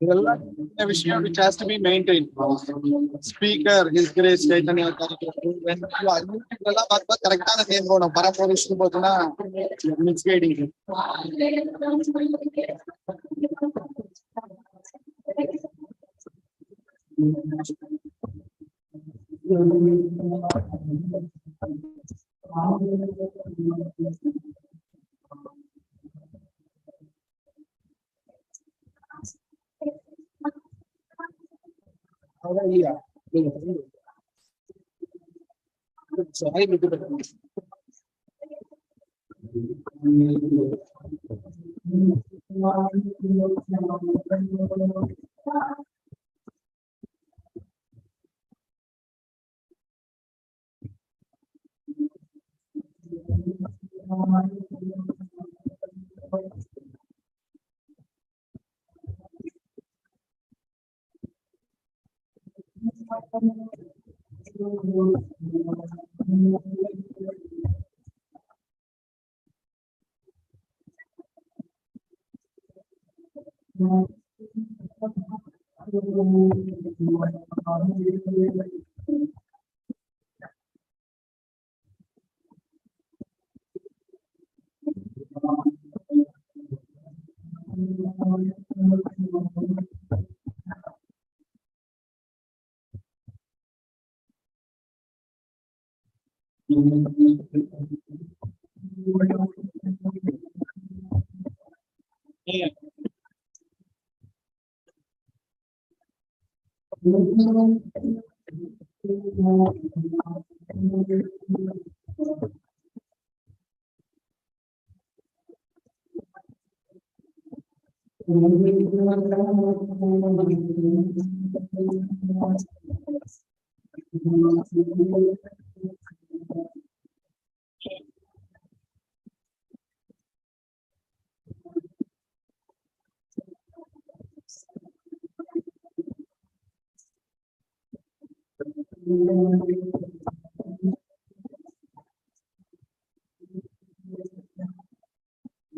A vision which has to be maintained. Speaker, His Grace Chaitanya. When you are correct on the same one, Parapurush, misguiding.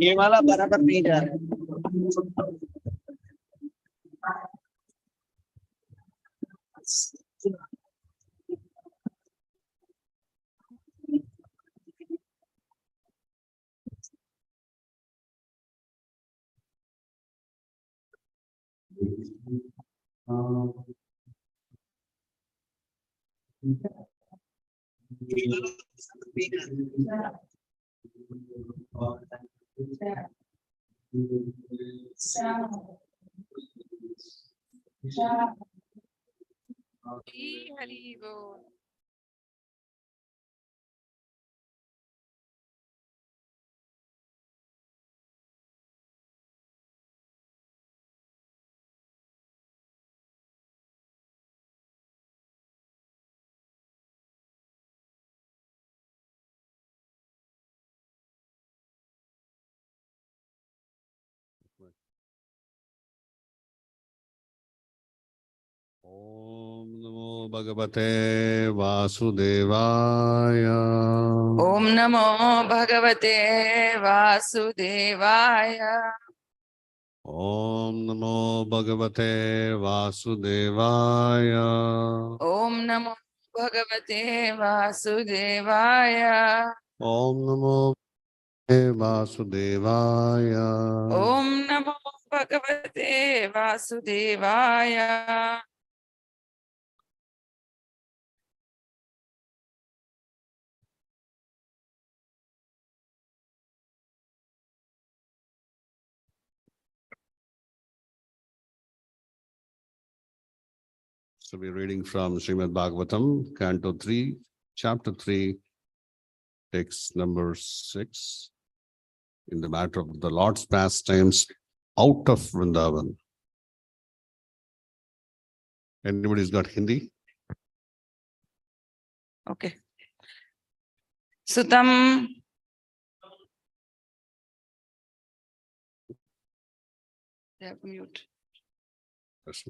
ये वाला बराबर नहीं जा रहा हरी बोल। ओम नमो भगवते वासुदेवाय। ओम नमो भगवते वासुदेवाय। ओम नमो भगवते वासुदेवाय। ओम नमो भगवते वासुदेवाय। ओम नमो वासुदेवाय। ओम नमो भगवते वासुदेवाय। So we're reading from Srimad Bhagavatam, Canto 3, Chapter 3, text number 6, in the matter of the Lord's pastimes out of Vrindavan. Anybody's got Hindi? Okay. Sutam they have mute. Yes.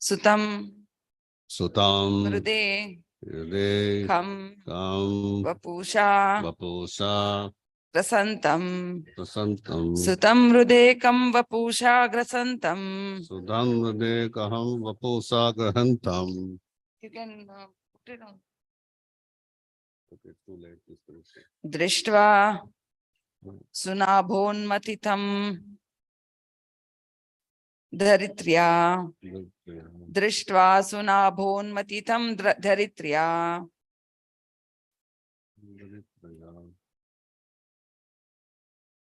Sutam Sutam, Nrjd Nrjd, Kham Kam, Vapusha Vapusa, Grasantam Prasantam, Sutam Nrjd Kam Vapusha Grasantam. Sudam Nrjd Kaham Vapusa Grahantam. You can put it on. Okay, too late. This is- Drishtva Sunabhonmatitam Dharitrya Drishtva Sunabhonmatitam Dharitrya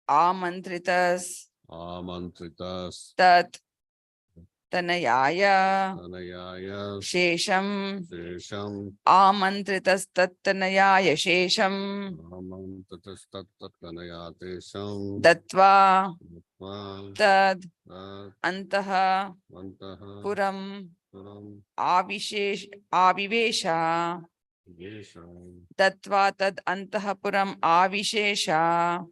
Amantritas Amantritas, Tat Tanayaya Anayaya, Shesham Shesham, Amantritas Tat Tanayaya Shesham Amantritas Tattanayatesham, Datva Vatva, Tad Tat, Antaha Vantaha, Puram Puram, Avivesha Vesham, Datva Tad Antaha Puram Avishesha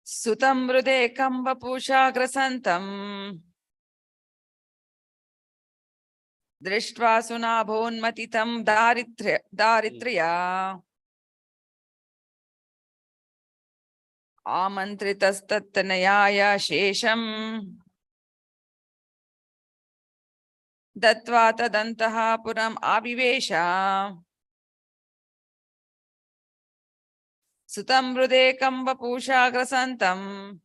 Sutam Nrjd Kam Vapusha Grasantam Drishtva Sunabhonmatitam Daritrya Amantritastattanayaya Shesham Datva Tadantaha Puram Avivesha Sutam Nrjd Kam Vapusha Grasantam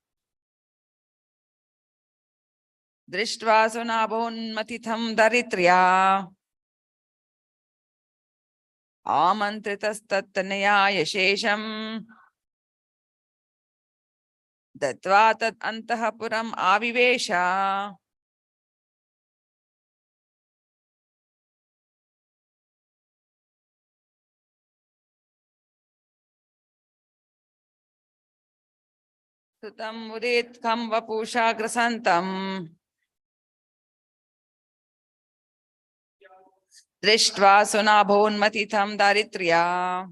Drishtva Sunabhonmatitam Daritrya Amantritastattanayaya Shesham Datva Tad Antaha Puram Avivesha Sutam Nrjd Kam Vapusha Grasantam Drishtva Sunabhonmatitam Daritrya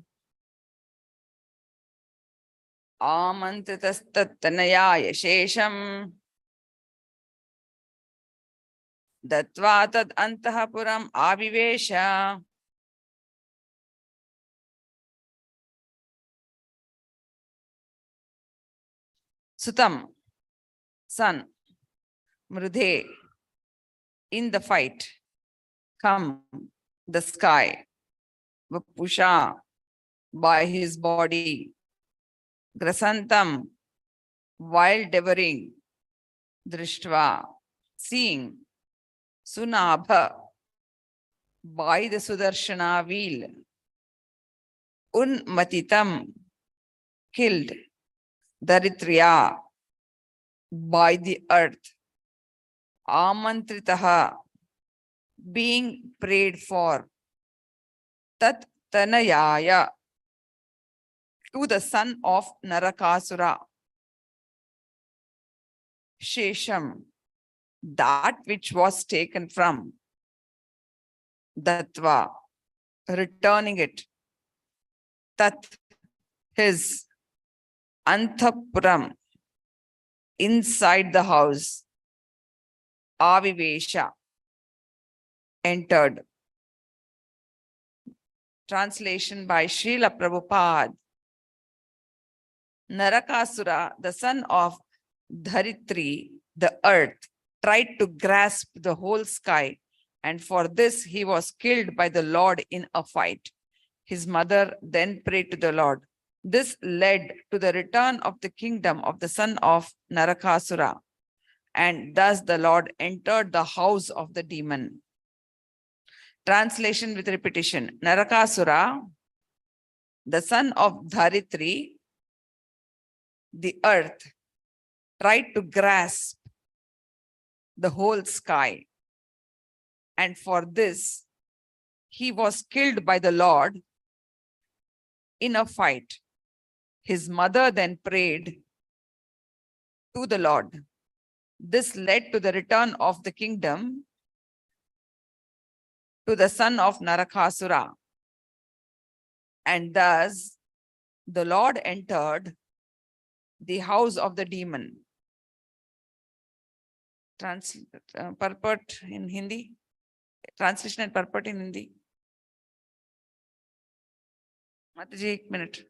Amantritastattanayaya Shesham Datva Tad Antaha Puram Avivesha Sutam son Nrjd in the fight come the sky Vapusha by his body Grasantam while devouring Drishtva seeing Sunabha by the Sudarshana wheel Unmatitam killed Daritrya by the earth Amantritaha being prayed for Tat Tanayaya to the son of Narakasura Shesham that which was taken from Datva returning it Tat his Anthapuram inside the house Avivesha entered. Translation by Srila Prabhupada. Narakasura, the son of Dharitri, the earth, tried to grasp the whole sky, and for this he was killed by the Lord in a fight. His mother then prayed to the Lord. This led to the return of the kingdom of the son of Narakasura, and thus the Lord entered the house of the demon. Translation with repetition. Narakasura, the son of Dharitri, the earth, tried to grasp the whole sky. And for this, he was killed by the Lord in a fight. His mother then prayed to the Lord. This led to the return of the kingdom to the son of Narakasura. And thus the Lord entered the house of the demon. Purport in Hindi. Translation and purport in Hindi. Mataji, 1 minute.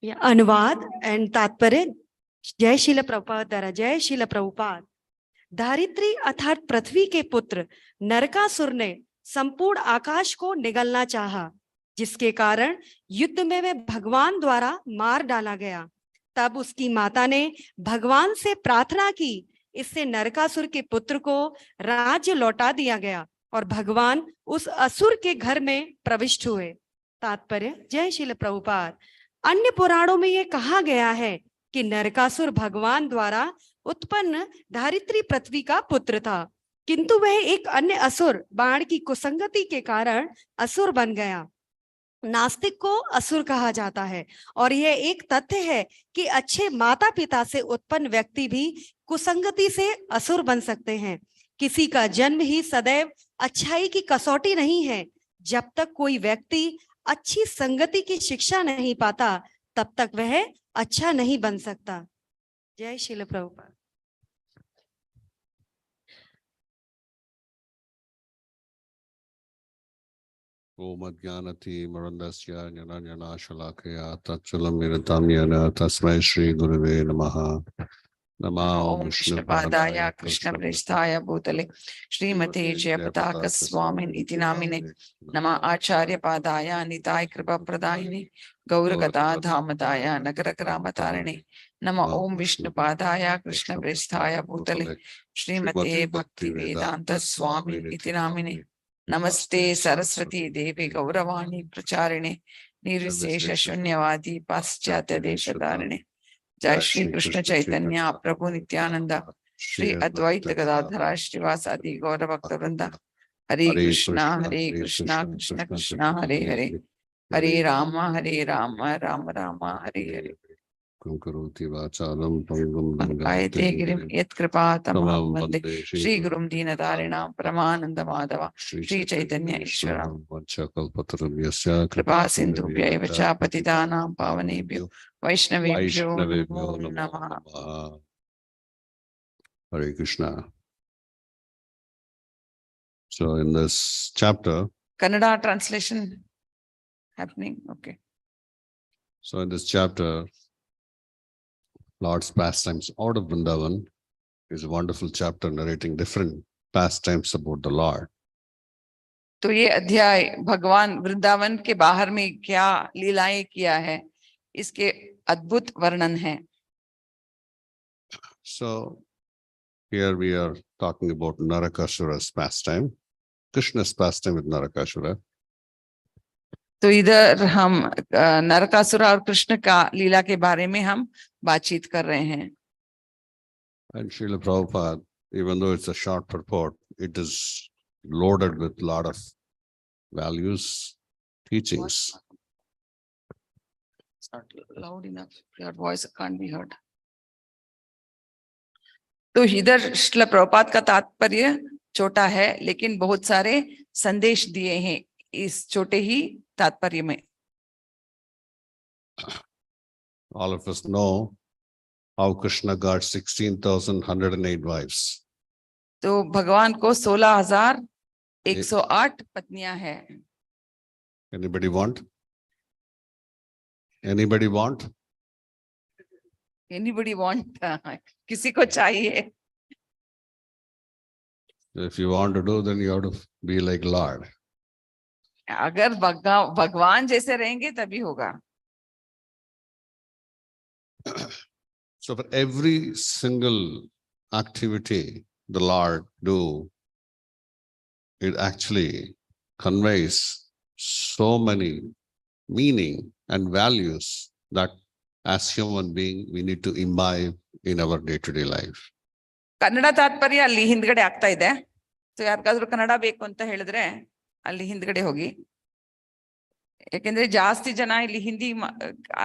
अनुवाद and तात्पर्य। जय शील प्रभुपाद द्वारा। जय शील प्रभुपाद। धारित्री अर्थात पृथ्वी के पुत्र नरकासुर ने संपूर्ण आकाश को निगलना चाहा, जिसके कारण युद्ध में वह भगवान द्वारा मार डाला गया। तब उसकी माता ने भगवान से प्रार्थना की, इससे नरकासुर के पुत्र को राज्य लौटा दिया गया और भगवान उस असुर के घर में प्रविष्ट हुए। तात्पर्य। जय शील प्रभुपाद। अन्य पुराणों में यह कहा गया है कि नरकासुर भगवान द्वारा उत्पन्न धारित्री पृथ्वी का पुत्र था, किंतु वह एक अन्य असुर बाण की कुसंगति के कारण असुर बन गया। नास्तिक को असुर कहा जाता है और यह एक तथ्य है कि अच्छे माता पिता से उत्पन्न व्यक्ति भी कुसंगति से असुर बन सकते हैं। किसी का जन्म ही सदैव अच्छाई की कसौटी नहीं है। जब तक कोई व्यक्ति अच्छी संगति की शिक्षा नहीं पाता, तब तक वह अच्छा नहीं बन सकता। जय शील प्रभुपाद। ओम अज्ञानति मरन्दस्य ज्ञानाशलाकया तच्चुलमिरताम्येन तस्मै श्री गुरुवे नमः। नमः ओम विष्णुपादाय कृष्णप्रेष्ठाय भूतले श्रीमते जयपताक स्वामिनीति नामिने। नमः आचार्यपादाय निताय कृपाप्रदायिने गौरगदा धामदाय नगरग्रामतारिणे। नमः ओम विष्णुपादाय कृष्णप्रेष्ठाय भूतले श्रीमते भक्तिवेदांत स्वामिनीति नामिने। नमस्ते सरस्वती देवी गौरवाणी प्रचारिणे निर्विशेष शून्यवादी पाश्चात्य देशधारिणे। जय श्री कृष्ण चैतन्य प्रभु नित्यानंद श्री अद्वैत गदाधर श्रीवासादि गौर भक्त वृंदा। हरे कृष्णा कृष्ण कृष्ण हरे हरे, हरे राम राम राम हरे हरे। करोति वाचालं पंगुं कायते गिरिं यत्कृपा तमहं वन्दे श्री गुरुं दीनतारिणां परमानन्दमाधव श्री चैतन्य ईश्वरं वंशकल्पतरुभ्यस्य कृपा सिन्धुभ्य एव च पतितानां पावनेभ्यो वैष्णवेभ्यो नमो नमः। Hare Krishna. So in this chapter, Kannada translation happening. Okay. so in this chapter, Lord's pastimes out of Vrindavan is a wonderful chapter narrating different pastimes about the Lord. तो ये अध्याय भगवान वृंदावन के बाहर में क्या लीलाएं किया है, इसके अद्भुत वर्णन है। So here we are talking about Narakasura's pastime, Krishna's pastime with Narakasura. तो इधर हम नरकासुर और कृष्ण का लीला के बारे में हम बातचीत कर रहे हैं। And Srila Prabhupada, even though it's a short purport, it is loaded with a lot of values, teachings. It's not loud enough. Your voice can't be heard. तो इधर श्रील प्रभुपाद का तात्पर्य छोटा है, लेकिन बहुत सारे संदेश दिए हैं इस छोटे ही तात्पर्य में। All of us know how Krishna got 16,108 wives. तो भगवान को 16,108 पत्नियां हैं। Anybody want? Anybody want? Anybody want? किसी को चाहिए? If you want to do, then you have to be like Lord. अगर भगवान जैसे रहेंगे तभी होगा। So for every single activity the Lord do, it actually conveys so many meaning and values that as human being we need to imbibe in our day-to-day life. Kannada ತಾತ್ಪರ್ಯ ಅಲ್ಲಿ ಹಿಂದ್ಗಡೆ ಆಗ್ತಾ ಇದೆ. ಸೊ ಯಾರಿಗಾದ್ರೂ ಕನ್ನಡ ಬೇಕು ಅಂತ ಹೇಳಿದ್ರೆ ಅಲ್ಲಿ ಹಿಂದ್ಗಡೆ ಹೋಗಿ, ಯಾಕೆಂದ್ರೆ ಜಾಸ್ತಿ ಜನ ಇಲ್ಲಿ ಹಿಂದಿ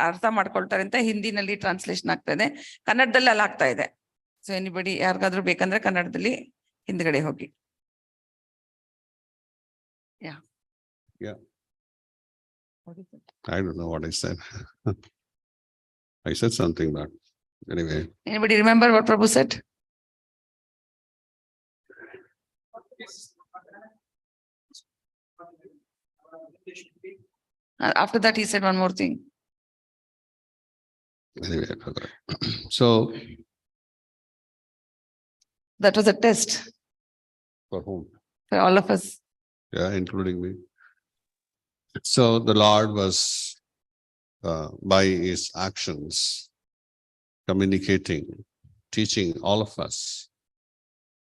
ಅರ್ಥ ಮಾಡ್ಕೊಳ್ತಾರೆ ಅಂತ ಹಿಂದಿನಲ್ಲಿ ಟ್ರಾನ್ಸ್ಲೇಷನ್ ಆಗ್ತಾ ಇದೆ, ಕನ್ನಡದಲ್ಲಿ ಅಲ್ಲಿ ಆಗ್ತಾ ಇದೆ. ಸೊ ಎನಿಬಡಿ ಯಾರಿಗಾದ್ರೂ ಬೇಕಂದ್ರೆ ಕನ್ನಡದಲ್ಲಿ ಹಿಂದ್ಗಡೆ ಹೋಗಿ. Yeah. I don't know what I said. I said something, but anyway. Anybody remember what Prabhu said? After that, he said one more thing. Anyway, I forgot. So That was a test for whom? for all of us. Yeah, including me. So the Lord was, by his actions, communicating, teaching all of us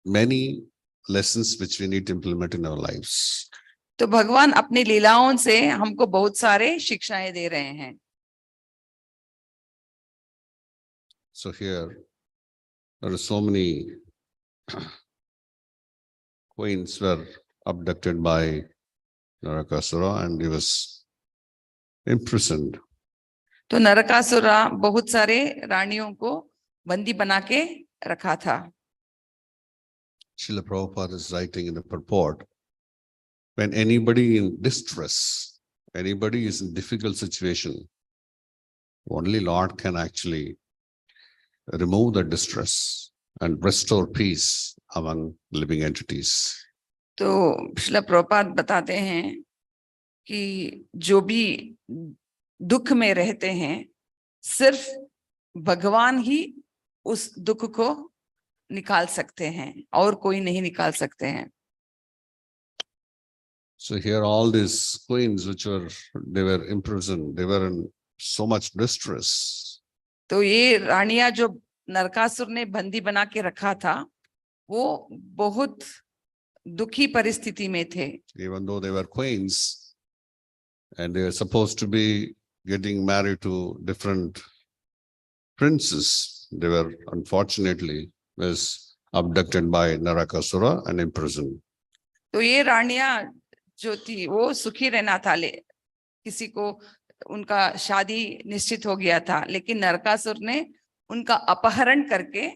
many lessons which we need to implement in our lives. तो भगवान अपनी लीलाओं से हमको बहुत सारे शिक्षाएं दे रहे हैं. So here, there are so many queens were abducted by Narakasura and he was imprisoned. तो नरकासुरा बहुत सारे रानियों को बंदी बना के रखा था. Srila Prabhupada is writing in the purport, when anybody in distress, anybody is in difficult situation, only Lord can actually remove the distress and restore peace among living entities. तो श्रील प्रभुपाद बताते हैं कि जो भी दुख में रहते हैं, सिर्फ भगवान ही उस दुख को निकाल सकते हैं और कोई नहीं निकाल सकते हैं. So here all these queens which they were imprisoned, they were in so much distress. तो ये रानियां जो नरकासुर ने बंदी बना के रखा था, वो बहुत दुखी परिस्थिति में थे. Even though they were queens and they were supposed to be getting married to different princes, they were unfortunately was abducted by Narakasura and imprisoned. तो ये रानियां जो थी वो सुखी रहना था, किसी को उनका शादी निश्चित हो गया था, लेकिन नरकासुर ने उनका अपहरण करके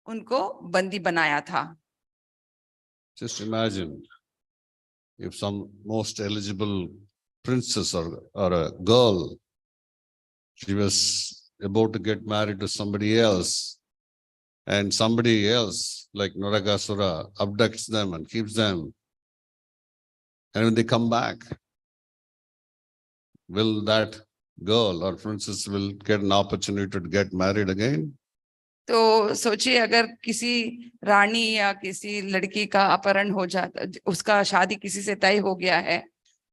उनको बंदी बनाया था. Just imagine if some most eligible princess or a girl, she was about to get married to somebody else, and somebody else like Narakasura abducts them and keeps them. And when they come back, will that girl or princess will get an opportunity to get married again? तो सोचिए अगर किसी रानी या किसी लड़की का अपहरण हो जाता, उसका शादी किसी से तय हो गया है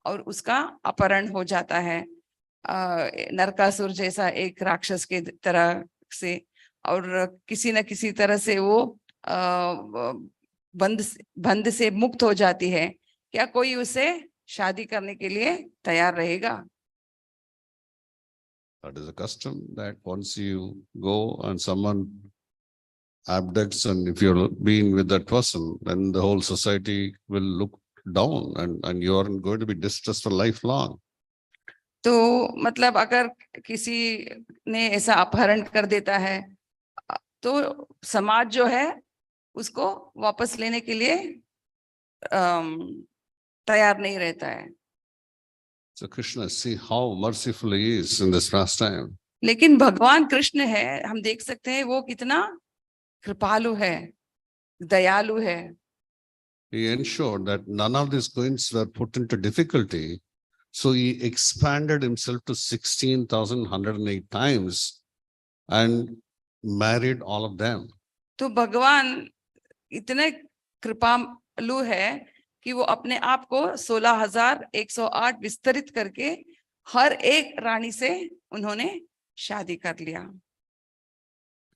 और उसका अपहरण हो जाता है नरकासुर जैसा एक राक्षस के तरह से, और किसी न किसी तरह से वो बंद से मुक्त हो जाती है, क्या कोई उसे शादी करने के लिए तैयार रहेगा? That is a custom that once you go and someone abducts, and if you're being with that person, then the whole society will look down and you are going to be distressed for lifelong. तो मतलब अगर किसी ने ऐसा अपहरण कर देता है तो समाज जो है उसको वापस लेने के लिए तैयार नहीं रहता है. So Krishna, see how merciful he is in this pastime. लेकिन भगवान कृष्ण है, हम देख सकते हैं वो कितना कृपालु है, दयालु है. He ensured that none of these queens were put into difficulty. So he expanded himself to 16,108 times and married all of them. तो भगवान इतने कृपालु है कि वो अपने आप को 16,108 विस्तरित करके हर एक रानी से उन्होंने शादी कर लिया.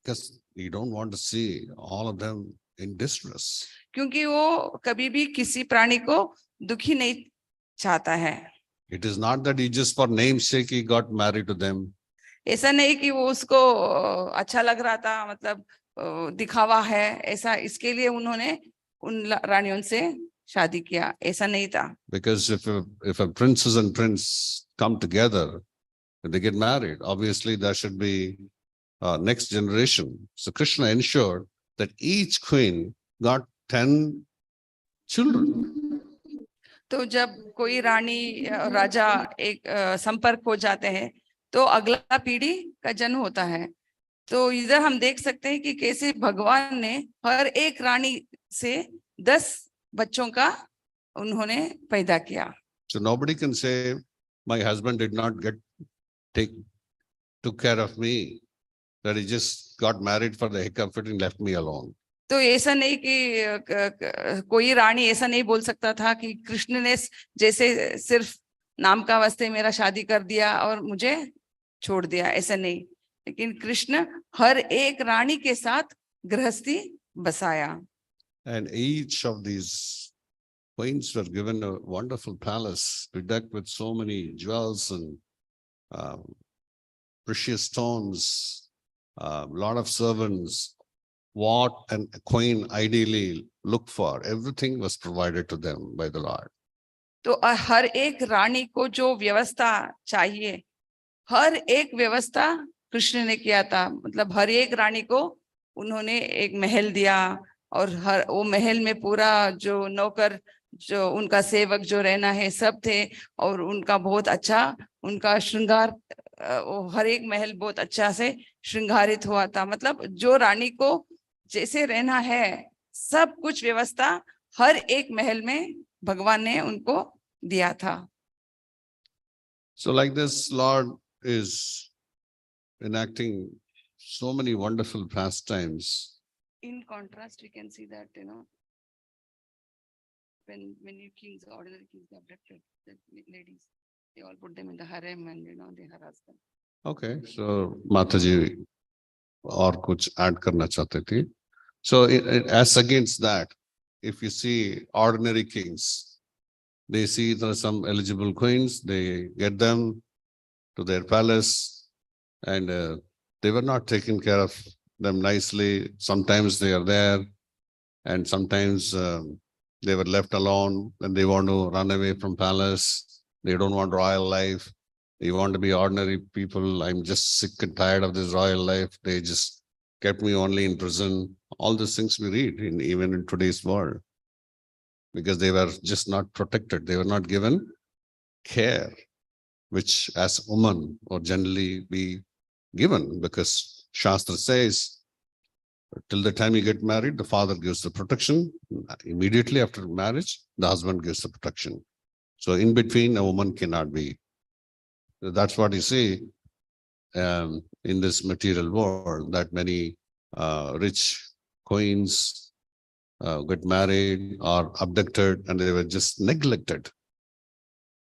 Because you don't want to see all of them in distress. क्योंकि वो कभी भी किसी प्राणी को दुखी नहीं चाहता है। It is not that he just for namesake he got married to them. ऐसा नहीं कि वो उसको अच्छा लग रहा था, मतलब दिखावा है ऐसा, इसके लिए उन्होंने उन रानियों से शादी किया, ऐसा नहीं था। Because if a princess and prince come together, if they get married, obviously there should be next generation. So Krishna ensured that each queen got 10 children. तो जब कोई रानी राजा एक संपर्क हो जाते हैं तो अगला पीढ़ी का जन्म होता है। तो इधर हम देख सकते हैं कि कैसे भगवान ने हर एक रानी से 10 बच्चों का उन्होंने पैदा किया। So nobody can say my husband did not took care of me, that he just got married for the heck of it and left me alone. तो ऐसा नहीं कि कोई रानी ऐसा नहीं बोल सकता था कि कृष्ण ने जैसे सिर्फ नाम का वास्ते मेरा शादी कर दिया और मुझे छोड़ दिया, ऐसा नहीं। लेकिन कृष्ण हर एक रानी के साथ गृहस्थी बसाया। And each of these queens were given a wonderful palace bedecked with so many jewels and precious stones, lot of servants. What a queen ideally looked for, everything was provided to them by the Lord. तो हर एक रानी को जो व्यवस्था चाहिए, हर एक व्यवस्था कृष्ण ने किया था। मतलब हर एक रानी को उन्होंने एक महल दिया और हर वो महल में पूरा जो नौकर, जो उनका सेवक जो रहना है सब थे, और उनका बहुत अच्छा उनका श्रृंगार, हर एक महल बहुत अच्छा से श्रृंगारित हुआ था। मतलब जो रानी को जैसे रहना है सब कुछ व्यवस्था हर एक महल में भगवान ने उनको दिया था। So like this, Lord is enacting so many wonderful pastimes. In contrast, we can see that, when many kings, ordinary kings abducted the ladies, they all put them in the harem and, they harass them. Okay, so Mataji और कुछ add करना चाहते थे. So as against that, if you see ordinary kings, they see there are some eligible queens, they get them to their palace, and they were not taking care of them nicely. Sometimes they are there, and sometimes they were left alone and they want to run away from palace. They don't want royal life. They want to be ordinary people. I'm just sick and tired of this royal life. They just kept me only in prison. All these things we read even in today's world, because they were just not protected. They were not given care, which as women or generally be given, because Shastra says, till the time you get married, the father gives the protection. Immediately after marriage, the husband gives the protection. So in between, a woman cannot be. That's what you see in this material world, that many rich queens get married or abducted and they were just neglected.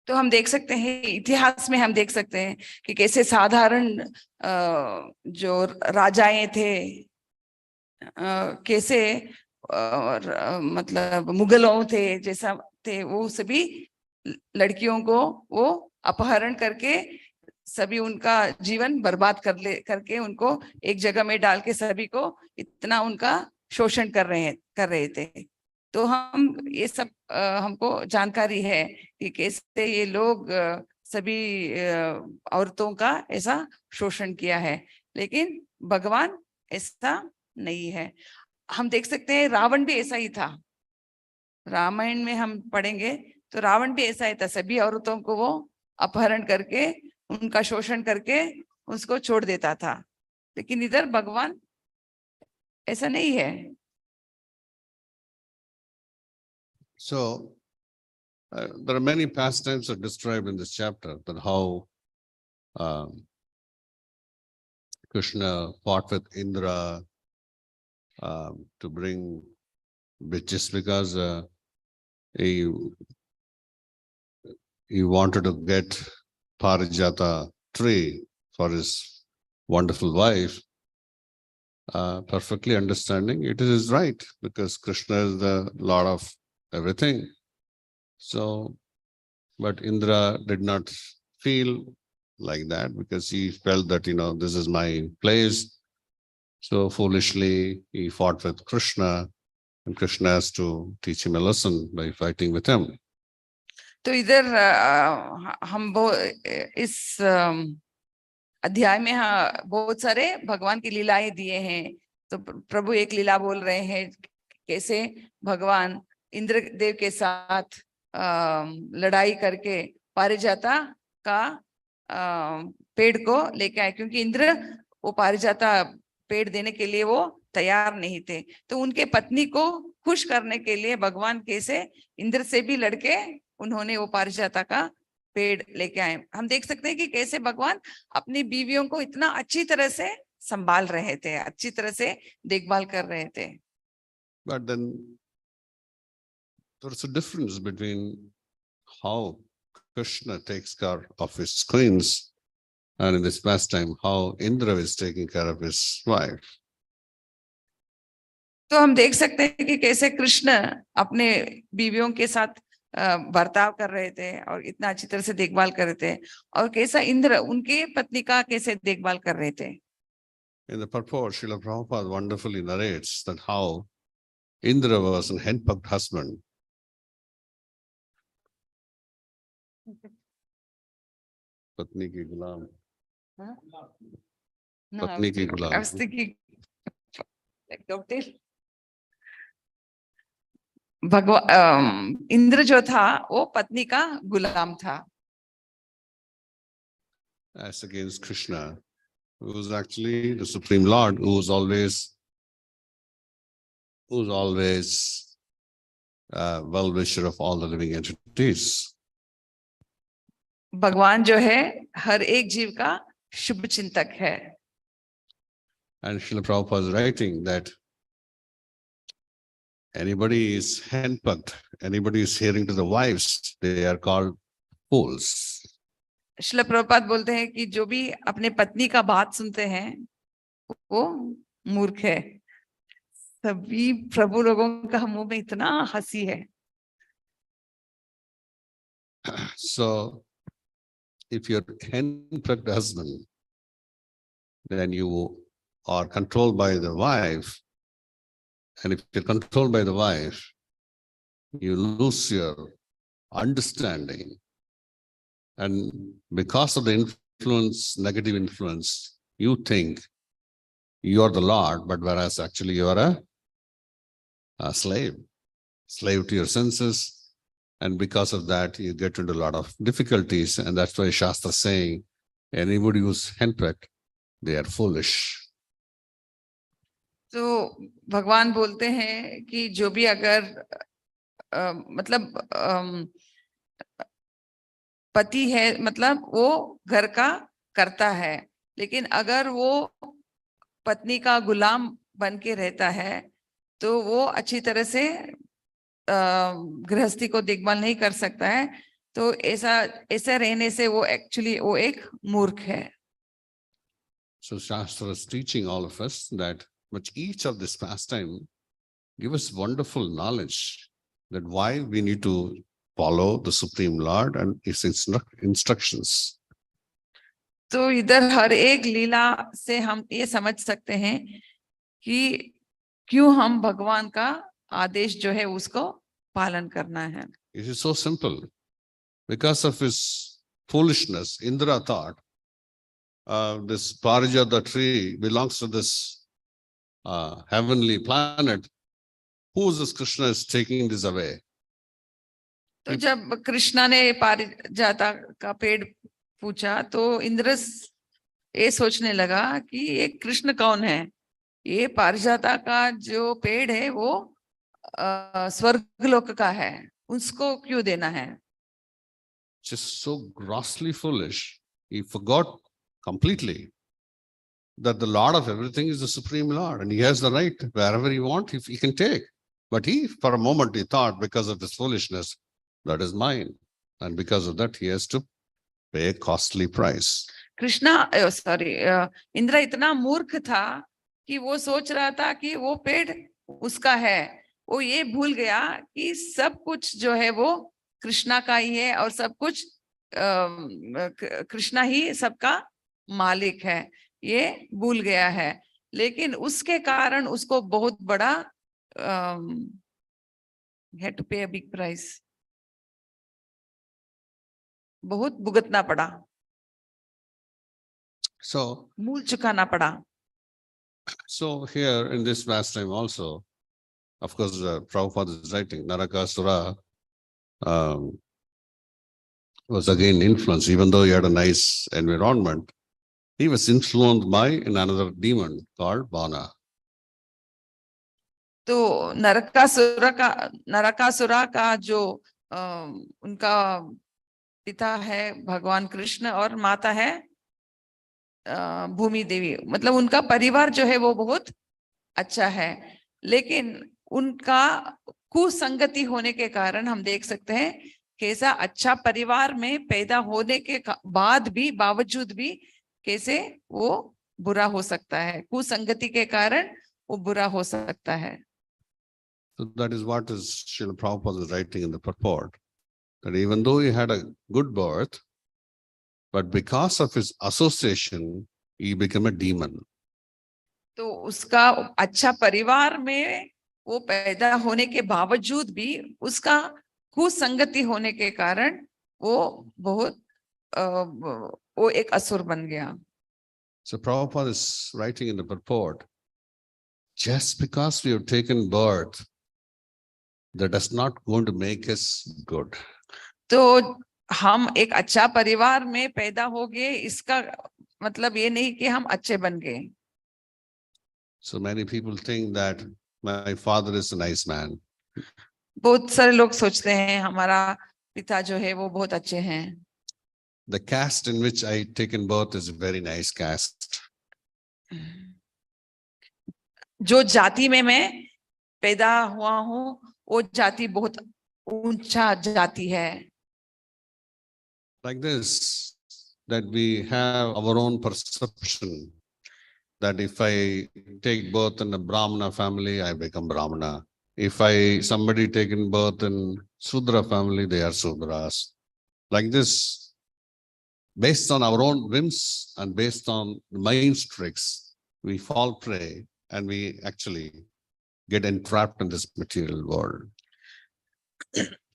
तो हम देख सकते हैं, इतिहास में हम देख सकते हैं कि कैसे साधारण जो राजाएं थे, कैसे मतलब मुगलों थे जैसा थे, वो सभी लड़कियों को वो अपहरण करके सभी उनका जीवन बर्बाद करके उनको एक जगह में डाल के सभी को इतना उनका शोषण कर रहे थे। तो हम ये सब हमको जानकारी है कि कैसे ये लोग सभी औरतों का ऐसा शोषण किया है, लेकिन भगवान ऐसा नहीं है। हम देख सकते हैं रावण भी ऐसा ही था। रामायण में हम पढ़ेंगे तो रावण भी ऐसा ही था, सभी औरतों को वो अपहरण करके उनका शोषण करके उसको छोड़ देता था। लेकिन इधर भगवान ऐसा नहीं है। So there are many pastimes are described in this chapter, that how Krishna fought with Indra to bring, just because he wanted to get Parijata tree for his wonderful wife, perfectly understanding it is his right, because Krishna is the Lord of everything. So But Indra did not feel like that because he felt that, this is my place. So foolishly, he fought with Krishna, and Krishna has to teach him a lesson by fighting with him. तो इधर हम इस अध्याय में बहुत सारे भगवान की लीलाएं दिए हैं। तो प्रभु एक लीला बोल रहे हैं कैसे भगवान इंद्रदेव के साथ लड़ाई करके पारिजाता का पेड़ को लेके आए, क्योंकि इंद्र वो पारिजाता पेड़ देने के लिए वो तैयार नहीं थे। तो उनके पत्नी को खुश करने के लिए भगवान कैसे इंद्र से भी लड़के उन्होंने वो पारिजाता का पेड़ लेके आए। हम देख सकते हैं कि कैसे भगवान अपनी बीवियों को इतना अच्छी तरह से संभाल रहे थे, अच्छी तरह से देखभाल कर रहे थे। But then there's a difference between how Krishna takes care of his queens and in this pastime how Indra is taking care of his wife. तो हम देख सकते हैं कि कैसे कृष्ण अपने बीवियों के साथ बर्ताव कर रहे थे और इतना अच्छी तरह से देखभाल कर रहे थे, और कैसा इंद्र उनके पत्नी का कैसे देखभाल कर रहे थे। In the purport, Srila Prabhupada wonderfully narrates that how Indra was an henpecked husband. पत्नी की गुलाम, पत्नी की गुलाम। I was thinking, like, don't tell. Indra जो था वो पत्नी का गुलाम था। As against Krishna, who was actually the Supreme Lord, who was always well-wisher of all the living entities. भगवान जो है हर एक जीव का शुभ चिंतक है। And Srila Prabhupada is writing that anybody is henpecked, anybody is hearing to the wives, they are called fools. Srila Prabhupada बोलते हैं कि जो भी अपने पत्नी का बात सुनते हैं वो मूर्ख है। सभी प्रभु लोगों का मुंह में इतना हंसी है। So if you're henpecked husband, then you are controlled by the wife. And if you're controlled by the wife, you lose your understanding. And because of the influence, negative influence, you think you are the Lord, but whereas actually you are a slave to your senses. And because of that, you get into a lot of difficulties. And that's why Shastra is saying, anybody who's henpecked, they are foolish. तो भगवान बोलते हैं कि जो भी अगर मतलब पति है, मतलब वो घर का करता है, लेकिन अगर वो पत्नी का गुलाम बन के रहता है तो वो अच्छी तरह से गृहस्थी को देखभाल नहीं कर सकता है। तो ऐसा रहने से वो एक्चुअली वो एक मूर्ख है। So Shastra is teaching all of us that each of this pastime give us wonderful knowledge that why we need to follow the Supreme Lord and his instructions. तो इधर हर एक लीला से हम ये समझ सकते हैं कि क्यों हम भगवान का आदेश जो है उसको पालन करना है। It is so simple. Because of his foolishness, Indra thought this Parijata tree belongs to this heavenly planet. Who is this Krishna is taking this away? तो जब कृष्णा ने पारिजाता का पेड़ पूछा तो इंद्र ये सोचने लगा कि ये कृष्ण कौन है, ये पारिजाता का जो पेड़ है वो स्वर्गलोक का है, उसको क्यों देना है। Just so grossly foolish, he forgot completely that the Lord of everything is the Supreme Lord, and he has the right wherever he wants, if he can take. But he, for a moment, he thought because of his foolishness, that is mine, and because of that, he has to pay a costly price. Indra इतना मूर्ख था कि वो सोच रहा था कि वो पेड़ उसका है। वो ये भूल गया कि सब कुछ जो है वो कृष्णा का ही है और सब कुछ कृष्णा ही सबका मालिक है, ये भूल गया है। लेकिन उसके कारण उसको बहुत बड़ा had to pay a big price, बहुत भुगतना पड़ा, So, मूल चुकाना पड़ा। so here in this pastime also, of course, Prabhupada is writing, Narakasura was again influenced, even though he had a nice environment, he was influenced by another demon called Bana. तो नरकासुरा का जो उनका पिता है भगवान कृष्ण और माता है भूमि देवी, मतलब उनका परिवार जो है वो बहुत अच्छा है, लेकिन उनका कुसंगति होने के कारण हम देख सकते हैं कैसा अच्छा परिवार में पैदा होने के बाद भी बावजूद भी कैसे वो बुरा हो सकता है, कुसंगति के कारण वो बुरा हो सकता है। So that is what is Srila Prabhupada is writing in the purport, that even though he had a good birth, but because of his association, he became a demon. तो उसका अच्छा परिवार में वो पैदा होने के बावजूद भी उसका कुसंगति होने के कारण वो बहुत वो एक असुर बन गया। So Prabhupada is writing in the purport, just because we have taken birth, that is not going to make us good. तो हम एक अच्छा परिवार में पैदा हो गए इसका मतलब ये नहीं कि हम अच्छे बन गए। So many people think that my father is a nice man. बहुत सारे लोग सोचते हैं हमारा पिता जो है वो बहुत अच्छे हैं। The caste in which I taken birth is a very nice caste. जो जाति में मैं पैदा हुआ हूँ वो जाति बहुत ऊंचा जाति है। Like this, that we have our own perception, that if I take birth in a Brahmana family, I become Brahmana. If somebody taken birth in Sudra family, they are Sudras. Like this, based on our own whims and based on the mind's tricks, we fall prey and we actually get entrapped in this material world.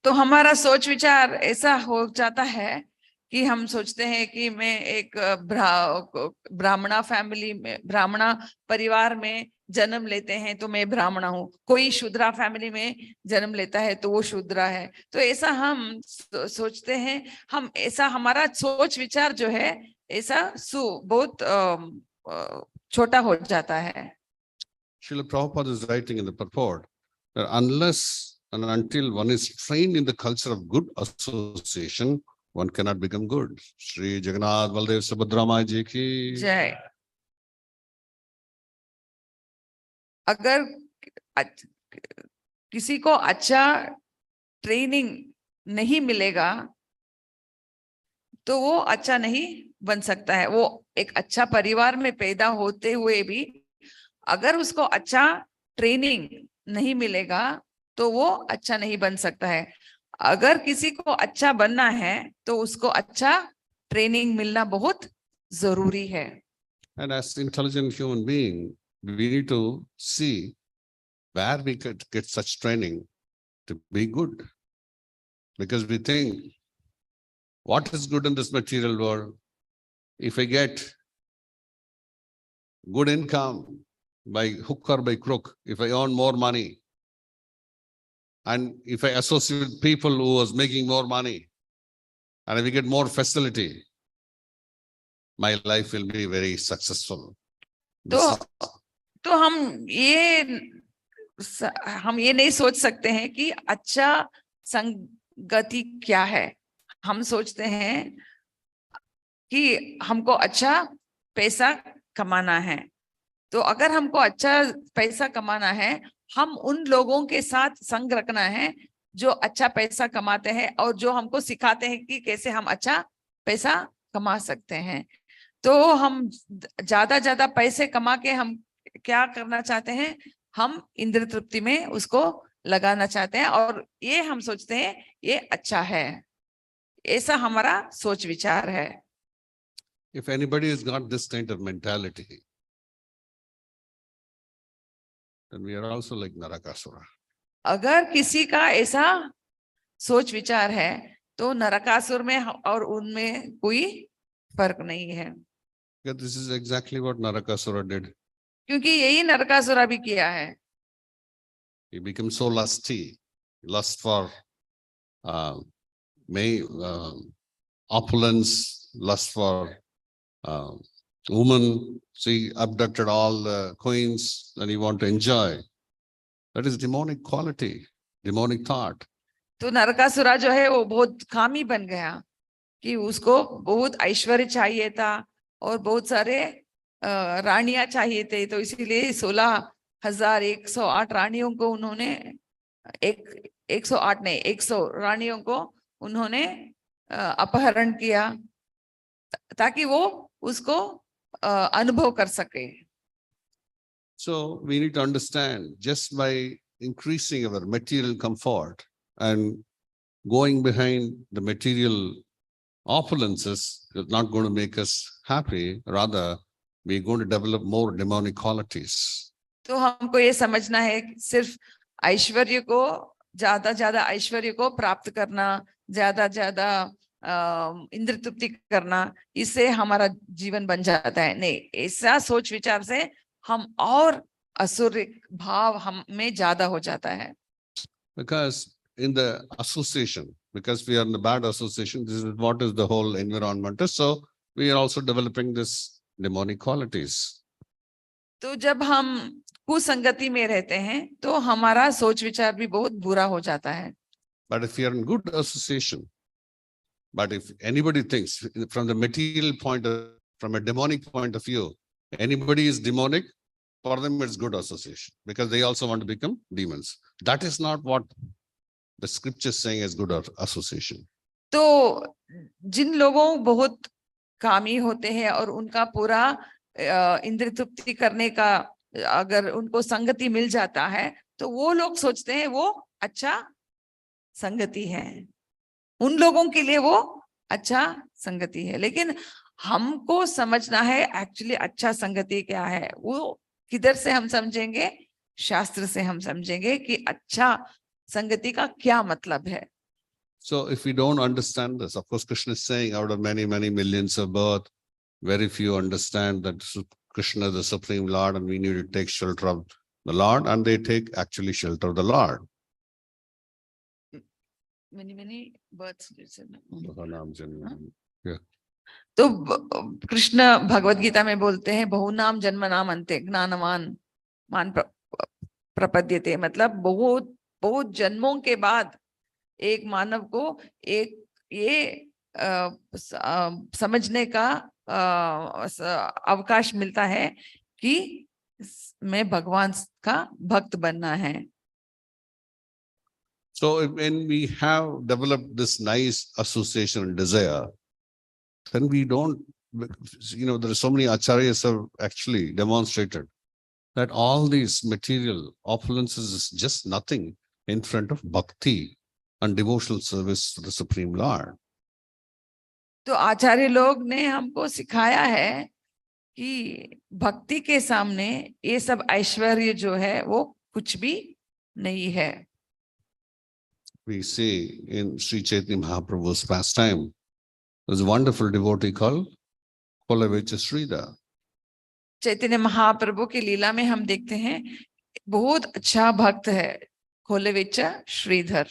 तो हमारा सोच विचार ऐसा हो जाता है कि हम सोचते हैं कि मैं एक ब्राह्मणा फैमिली में ब्राह्मणा परिवार में जन्म लेते हैं तो मैं ब्राह्मणा हूँ, कोई शूद्रा फैमिली में जन्म लेता है तो वो शूद्रा है। तो ऐसा हम सोचते हैं, हम ऐसा हमारा सोच विचार जो है ऐसा बहुत छोटा हो जाता है। Srila Prabhupada is writing in the purport that unless and until one is trained in the culture of good association, one cannot become good. Shri Jagannath Baldev Subhadra Mai Ji ki जय। अगर किसी को अच्छा training नहीं मिलेगा तो वो अच्छा नहीं बन सकता है। वो एक अच्छा परिवार में पैदा होते हुए भी अगर उसको अच्छा ट्रेनिंग नहीं मिलेगा तो वो अच्छा नहीं बन सकता है। अगर किसी को अच्छा बनना है तो उसको अच्छा ट्रेनिंग मिलना बहुत जरूरी है। And as intelligent human being, we need to see where we could get such training to be good. Because we think, what is good in this material world? If I get good income by hook or by crook, if I earn more money, and if I associate with people who was making more money, and if we get more facility, my life will be very successful. तो हम ये नहीं सोच सकते हैं कि अच्छा संगति क्या है। हम सोचते हैं कि हमको अच्छा पैसा कमाना है, तो अगर हमको अच्छा पैसा कमाना है हम उन लोगों के साथ संग रखना है जो अच्छा पैसा कमाते हैं और जो हमको सिखाते हैं कि कैसे हम अच्छा पैसा कमा सकते हैं। तो हम ज्यादा पैसे कमा के हम क्या करना चाहते हैं, हम इंद्र तृप्ति में उसको लगाना चाहते हैं और ये हम सोचते हैं ये अच्छा है, ऐसा हमारा सोच विचार है। If anybody has got this kind of mentality, then we are also like Narakasura. अगर किसी का ऐसा सोच विचार है तो नरकासुर में और उनमें कोई फर्क नहीं है, Because this is exactly what Narakasura did. क्योंकि यही नरकासुर भी किया है। He became so lusty, lust for opulence, lust for woman. So he abducted all the queens and he wanted to enjoy. That is demonic quality, demonic thought. तो नरकासुरा जो है वो बहुत कामी बन गया कि उसको बहुत ऐश्वर्य चाहिए था और बहुत सारे रानियां चाहिए थे, तो इसीलिए 16,108 रानियों को उन्होंने 108 नहीं 100 रानियों को उन्होंने अपहरण किया ताकि वो उसको अनुभव कर सके। So we need to understand, just by increasing our material comfort and going behind the material opulences is not going to make us happy. Rather, we're going to develop more demonic qualities. तो हमको ये समझना है कि सिर्फ ऐश्वर्य को ज्यादा ऐश्वर्य को प्राप्त करना, ज्यादा इंद्र तृप्ति करना, इससे हमारा जीवन बन जाता है नहीं। ऐसा सोच विचार से हम और असुर भाव हम में ज्यादा हो जाता है। Because in the association, because we are in the bad association, this is what is the whole environment is. So we are also developing this demonic qualities. तो जब हम कुसंगति में रहते हैं तो हमारा सोच विचार भी बहुत बुरा हो जाता है। But if you are in good association, but if anybody thinks from the material point of, from a demonic point of view, anybody is demonic, for them it's good association because they also want to become demons. That is not what the scripture is saying as good association. तो जिन लोगों बहुत कामी होते हैं और उनका पूरा इंद्रिय तृप्ति करने का अगर उनको संगति मिल जाता है तो वो लोग सोचते हैं वो अच्छा संगति है, उन लोगों के लिए वो अच्छा संगति है। लेकिन हमको समझना है एक्चुअली अच्छा संगति क्या है। वो किधर से हम समझेंगे? शास्त्र से हम समझेंगे कि अच्छा संगति का क्या मतलब है। So if we don't understand this, of course, Krishna is saying out of many millions of birth, very few understand that Krishna is the Supreme Lord and we need to take shelter of the Lord, and they take actually shelter of the Lord. many births. Yeah. तो कृष्ण भगवत गीता में बोलते हैं बहुनाम जन्म नाम अंते ज्ञानवान मान प्रपद्यते, मतलब बहुत जन्मों के बाद एक मानव को एक ये समझने का अवकाश मिलता है कि मैं भगवान का भक्त बनना है। So when we have developed this nice association and desire, then we don't, there are so many acharyas have actually demonstrated that all these material opulences is just nothing in front of bhakti and devotional service to the Supreme Lord. तो आचार्य लोग ने हमको सिखाया है कि भक्ति के सामने ये सब ऐश्वर्य जो है वो कुछ भी नहीं है। We see in Sri Chaitanya Mahaprabhu's pastime, there's a wonderful devotee called Kolavecha Sridhar. Chaitanya Mahaprabhu की लीला में हम देखते हैं बहुत अच्छा भक्त है कोलेवेचा Shridhar.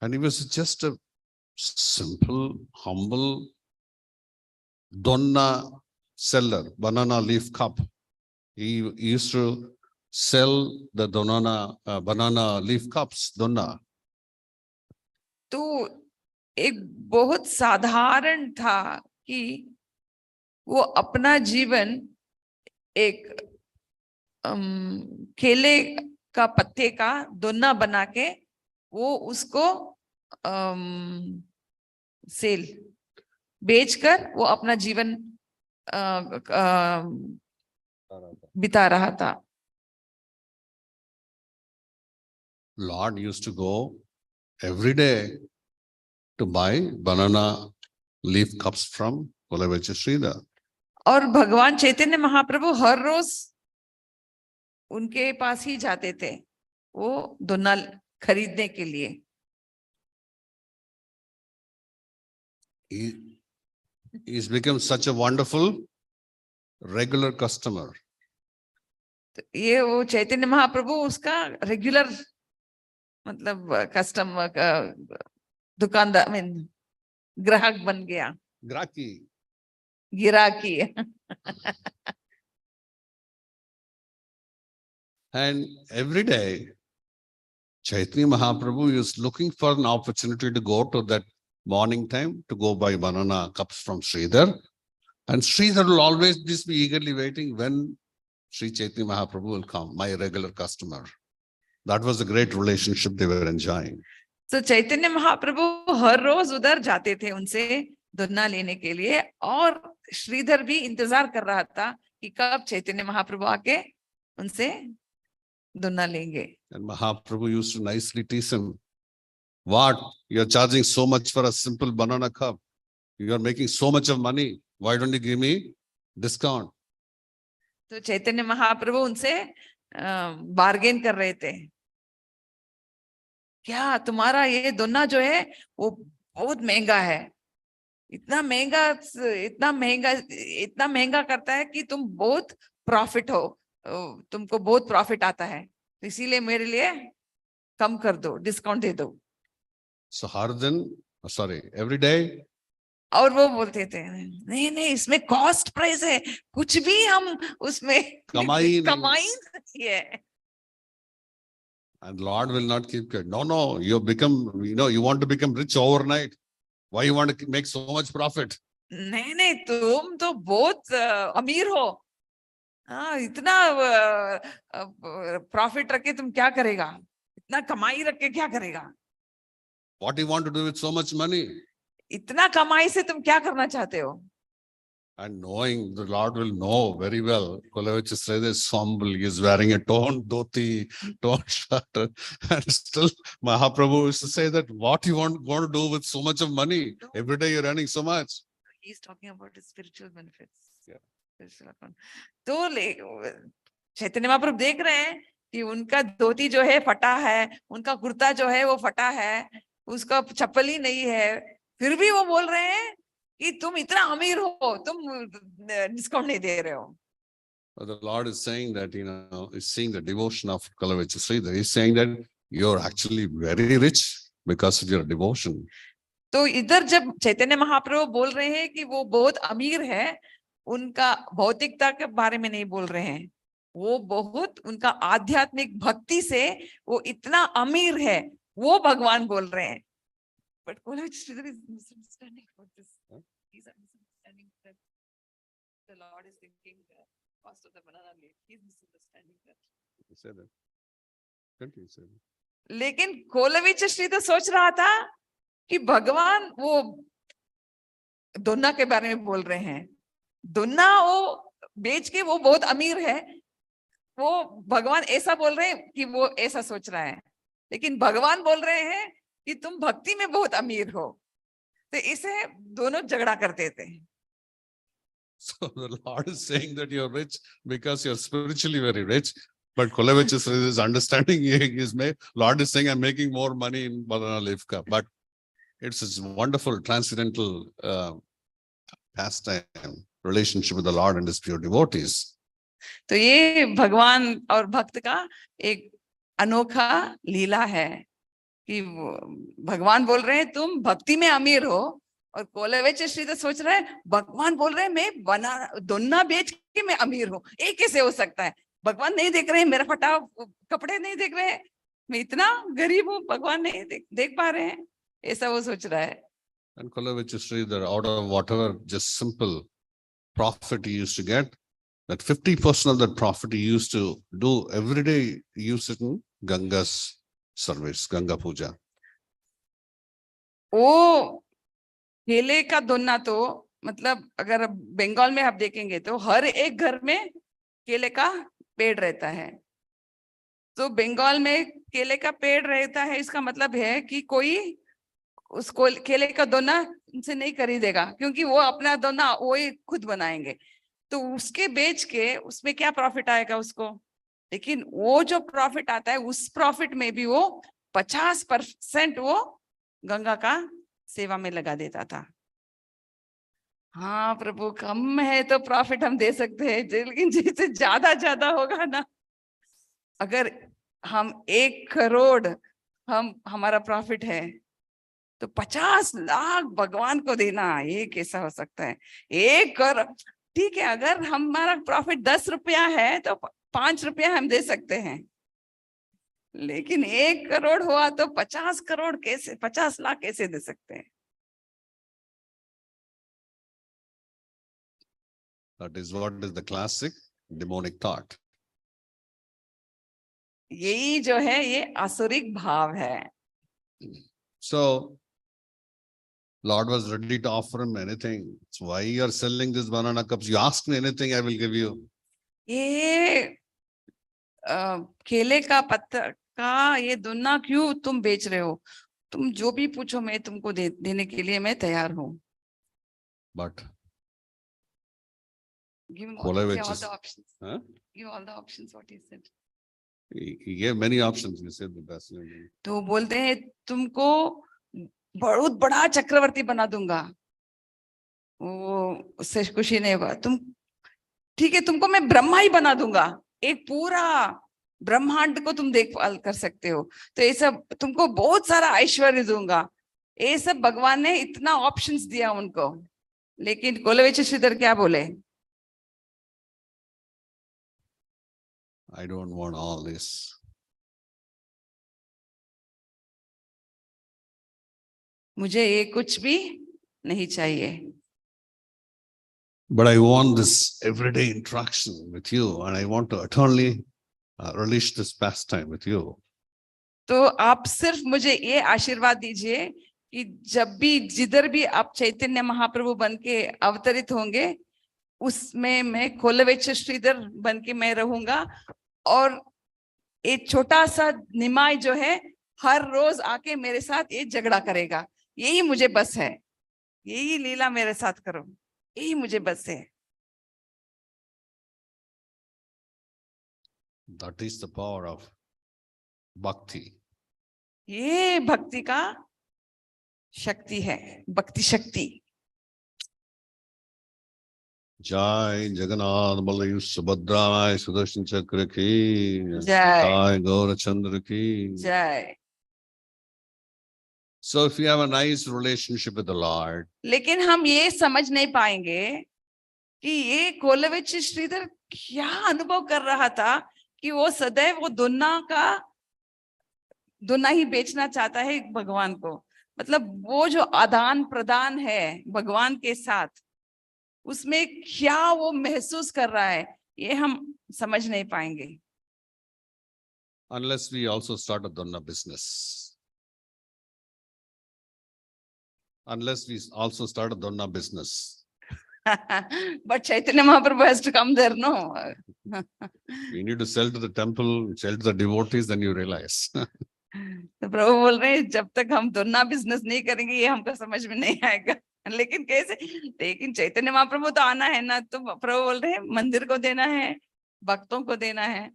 And he was just a simple, humble donna seller, banana leaf cup. He used to sell the banana leaf cups, donna. तो एक बहुत साधारण था कि वो अपना जीवन एक केले का पत्ते का दोना बना के वो उसको सेल बेचकर वो अपना जीवन बिता रहा था। Lord used to go every day to buy banana leaf cups from Kolavecha Sridhar. और भगवान चैतन्य महाप्रभु हर रोज उनके पास ही जाते थे वो दोना खरीदने के लिए। He's become such a wonderful regular customer. तो ये वो चैतन्य महाप्रभु उसका रेगुलर मतलब कस्टमर दुकानदार मीन ग्राहक बन गया। Graki. गिराकी। And every day, Chaitanya Mahaprabhu is looking for an opportunity to go to that morning time to go buy banana cups from Sridhar. And Sridhar will always just be eagerly waiting when Sri Chaitanya Mahaprabhu will come, my regular customer. That was a great relationship they were enjoying. तो चैतन्य महाप्रभु हर रोज उधर जाते थे उनसे दोना लेने के लिए और श्रीधर भी इंतजार कर रहा था कि कब चैतन्य महाप्रभु आके उनसे दोना लेंगे। And Mahaprabhu used to nicely tease him. What? You're charging so much for a simple banana cup. You're making so much of money. Why don't you give me discount? तो चैतन्य महाप्रभु उनसे बार्गेन कर रहे थे, क्या तुम्हारा ये दोना जो है वो बहुत महंगा है, इतना महंगा करता है कि तुम बहुत प्रॉफिट हो, तुमको बहुत प्रॉफिट आता है, तो इसीलिए मेरे लिए कम कर दो, डिस्काउंट दे दो। So every day. और वो बोलते थे नहीं नहीं इसमें कॉस्ट प्राइस है, कुछ भी हम उसमें कमाई नहीं है। And Lord will not keep quiet. No, you want to become rich overnight. Why you want to make so much profit? नहीं तुम तो बहुत अमीर हो, इतना प्रॉफिट रख के तुम क्या करेगा, इतना कमाई रख के क्या करेगा? What do you want to do with so much money? इतना कमाई से तुम क्या करना चाहते हो? And knowing the Lord will know very well. Kolavich is humble. He is wearing a torn dhoti, torn shirt. And still Mahaprabhu used to say that what you want to do with so much of money? Every day you're earning so much. He's talking about the spiritual benefits. Yeah. तो चैतन्य महाप्रभु देख रहे हैं कि उनका धोती जो है फटा है, उनका कुर्ता जो है वो फटा है, उसका चप्पल ही नहीं है, फिर भी वो बोल रहे हैं कि तुम इतना अमीर हो, तुम डिस्काउंट नहीं दे रहे हो। But the Lord is saying that, is seeing the devotion of Kalavecha Sridhar. He's saying that you're actually very rich because of your devotion. तो इधर जब चैतन्य महाप्रभु बोल रहे हैं कि वो बहुत अमीर है, उनका भौतिकता के बारे में नहीं बोल रहे हैं, वो बहुत उनका आध्यात्मिक भक्ति से वो इतना अमीर है, वो भगवान बोल रहे हैं। But Kolavecha Sridhar is misunderstanding about this. He's misunderstanding that the Lord is thinking the cost of the banana leaf. He's misunderstanding that. He said that. Continue, say that. लेकिन कोलविच श्रीधर सोच रहा था कि भगवान वो दोना के बारे में बोल रहे हैं, दोना वो बेच के वो बहुत अमीर है, वो भगवान ऐसा बोल रहे हैं कि वो ऐसा सोच रहा है, लेकिन भगवान बोल रहे हैं कि तुम भक्ति में बहुत अमीर हो, तो इसे दोनों झगड़ा करते थे। So the Lord is saying that you're rich because you're spiritually very rich. But Kolavich is understanding Lord is saying I'm making more money in banana leaf cup. But it's this wonderful transcendental pastime relationship with the Lord and his pure devotees. तो ये भगवान और भक्त का एक अनोखा लीला है कि भगवान बोल रहे हैं तुम भक्ति में अमीर हो, और कोलवेच श्रीधर सोच रहे हैं भगवान बोल रहे हैं मैं दोना बेच के मैं अमीर हूँ, एक कैसे हो सकता है? भगवान नहीं देख रहे हैं, मेरा फटा कपड़े नहीं देख रहे हैं, मैं इतना गरीब हूँ, भगवान नहीं देख पा रहे हैं, ऐसा वो सोच रहा है। And Kolavich Sridhar, out of whatever just simple profit he used to get, that 50% of that profit he used to do every day, he used it in Ganga's service, Ganga Puja. वो केले का दोना तो मतलब अगर बंगाल में आप देखेंगे तो हर एक घर में केले का पेड़ रहता है, तो बंगाल में केले का पेड़ रहता है, इसका मतलब है कि कोई उसको केले का दोना उनसे नहीं खरीदेगा, क्योंकि वो अपना दोना वो ही खुद बनाएंगे, तो उसके बेच के उसमें क्या प्रॉफिट आएगा उसको। लेकिन वो जो प्रॉफिट आता है उस प्रॉफिट में भी वो 50% वो गंगा का सेवा में लगा देता था। हाँ प्रभु, कम है तो प्रॉफिट हम दे सकते हैं, लेकिन जैसे ज्यादा होगा ना, अगर हम 1 करोड़ हमारा प्रॉफिट है तो 50 लाख भगवान को देना, ये कैसा हो सकता है। 1 करोड़ ठीक है, अगर हमारा प्रॉफिट 10 रुपया है तो 5 रुपया हम दे सकते हैं, लेकिन 1 करोड़ हुआ तो 50 करोड़ कैसे, 50 लाख कैसे दे सकते हैं। That is what is the classic demonic thought. यही जो है ये आसुरिक भाव है। So Lord was ready to offer him anything. So why you are selling these banana cups? You ask me anything, I will give you. ये केले का पत्ता का ये दोना क्यों तुम बेच रहे हो, तुम जो भी पूछो मैं तुमको देने के लिए मैं तैयार हूँ। But Give him Kola all which the is- options. huh? Give all the options what he said. He gave many options. He said the best. तो बोलते हैं तुमको बहुत बड़ा चक्रवर्ती बना दूंगा, वो उससे खुशी नहीं हुआ। तुम ठीक है, तुमको मैं ब्रह्मा ही बना दूंगा, एक पूरा ब्रह्मांड को तुम देखभाल कर सकते हो, तो ये सब तुमको बहुत सारा ऐश्वर्य दूंगा। ये सब भगवान ने इतना ऑप्शंस दिया उनको, लेकिन कोलवेच श्रीधर क्या बोले, I don't want all this. मुझे ये कुछ भी नहीं चाहिए, But I want this everyday interaction with you, and I want to eternally relish this pastime with you. तो आप सिर्फ मुझे ये आशीर्वाद दीजिए कि जब भी जिधर भी आप चैतन्य महाप्रभु बन के अवतरित होंगे उसमें मैं कोलवेच श्रीधर बन के मैं रहूंगा, और एक छोटा सा निमाय जो है हर रोज आके मेरे साथ ये झगड़ा करेगा, यही मुझे बस है, यही लीला मेरे साथ करो, यही मुझे बस है। That is the power of bhakti. ये भक्ति का शक्ति है, भक्ति शक्ति। Jai Jagannath Baladev Subhadra Sudarshan Chakra ki Jai. Gaura Chandra ki. जय। So if you have a nice relationship with the Lord, लेकिन हम ये समझ नहीं पाएंगे कि ये कोलवेच श्रीधर क्या अनुभव कर रहा था कि वो सदैव वो दोना ही बेचना चाहता है भगवान को। मतलब वो जो आदान प्रदान है भगवान के साथ, उसमें क्या वो महसूस कर रहा है, ये हम समझ नहीं पाएंगे unless we also start a donna business. Unless we also start a donna business. but Chaitanya Mahaprabhu has to come there, no? You need to sell to the temple, sell to the devotees, then you realize. तो प्रभु बोल रहे हैं जब तक हम दोना business नहीं करेंगे ये हमको समझ में नहीं आएगा। लेकिन कैसे, लेकिन चैतन्य महाप्रभु तो आना है ना, तो प्रभु बोल रहे हैं मंदिर को देना है, भक्तों को देना है।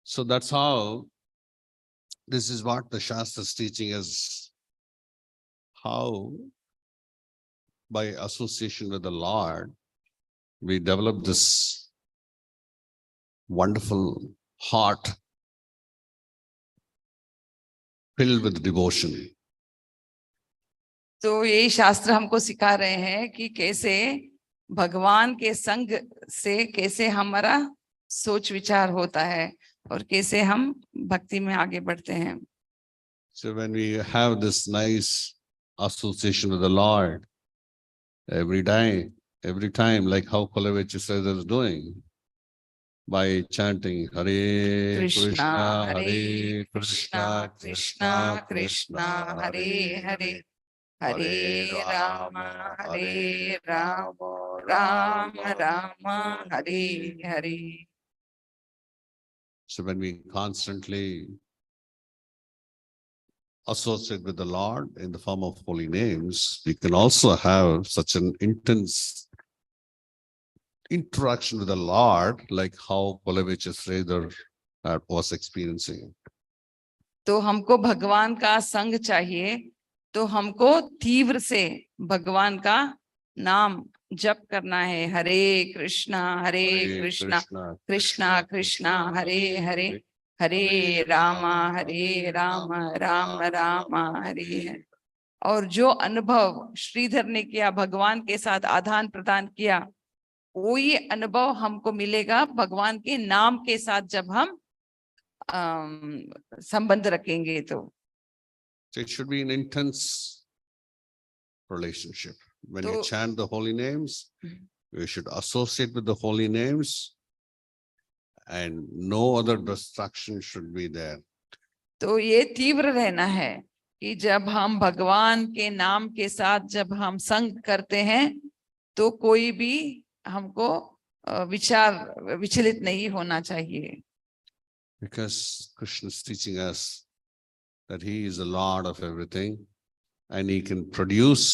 So that's how, this is what the Shastra is teaching us, how by association with the Lord, we develop this wonderful heart filled with devotion. तो यही शास्त्र हमको सिखा रहे हैं कि कैसे भगवान के संग से कैसे हमारा सोच विचार होता है और कैसे हम भक्ति में आगे बढ़ते हैं। So when we have this nice association with the Lord, every time, like how Kolavich is doing, by chanting Hare Krishna, Hare Krishna, Krishna Krishna, Hare Hare, Hare Rama, Hare Rama, Rama Rama, Hare Hare. So when we constantly associate with the Lord in the form of holy names, we can also have such an intense interaction with the Lord, like how Polevich's Rather was experiencing. तो हमको भगवान का संग चाहिए, तो हमको तीव्र से भगवान का नाम जप करना है। हरे कृष्णा कृष्णा कृष्णा हरे हरे, हरे राम राम राम हरे हरे। और जो अनुभव श्रीधर ने किया, भगवान के साथ आदान प्रदान किया, वही अनुभव हमको मिलेगा भगवान के नाम के साथ जब हम संबंध रखेंगे। तो So it should be an intense relationship. When we तो- chant the holy names, we should associate with the holy names, and no other distraction should be there. तो ये तीव्र रहना है कि जब हम भगवान के नाम के साथ जब हम संग करते हैं, तो कोई भी हमको विचलित नहीं होना चाहिए। Because Krishna is teaching us that he is the Lord of everything and he can produce.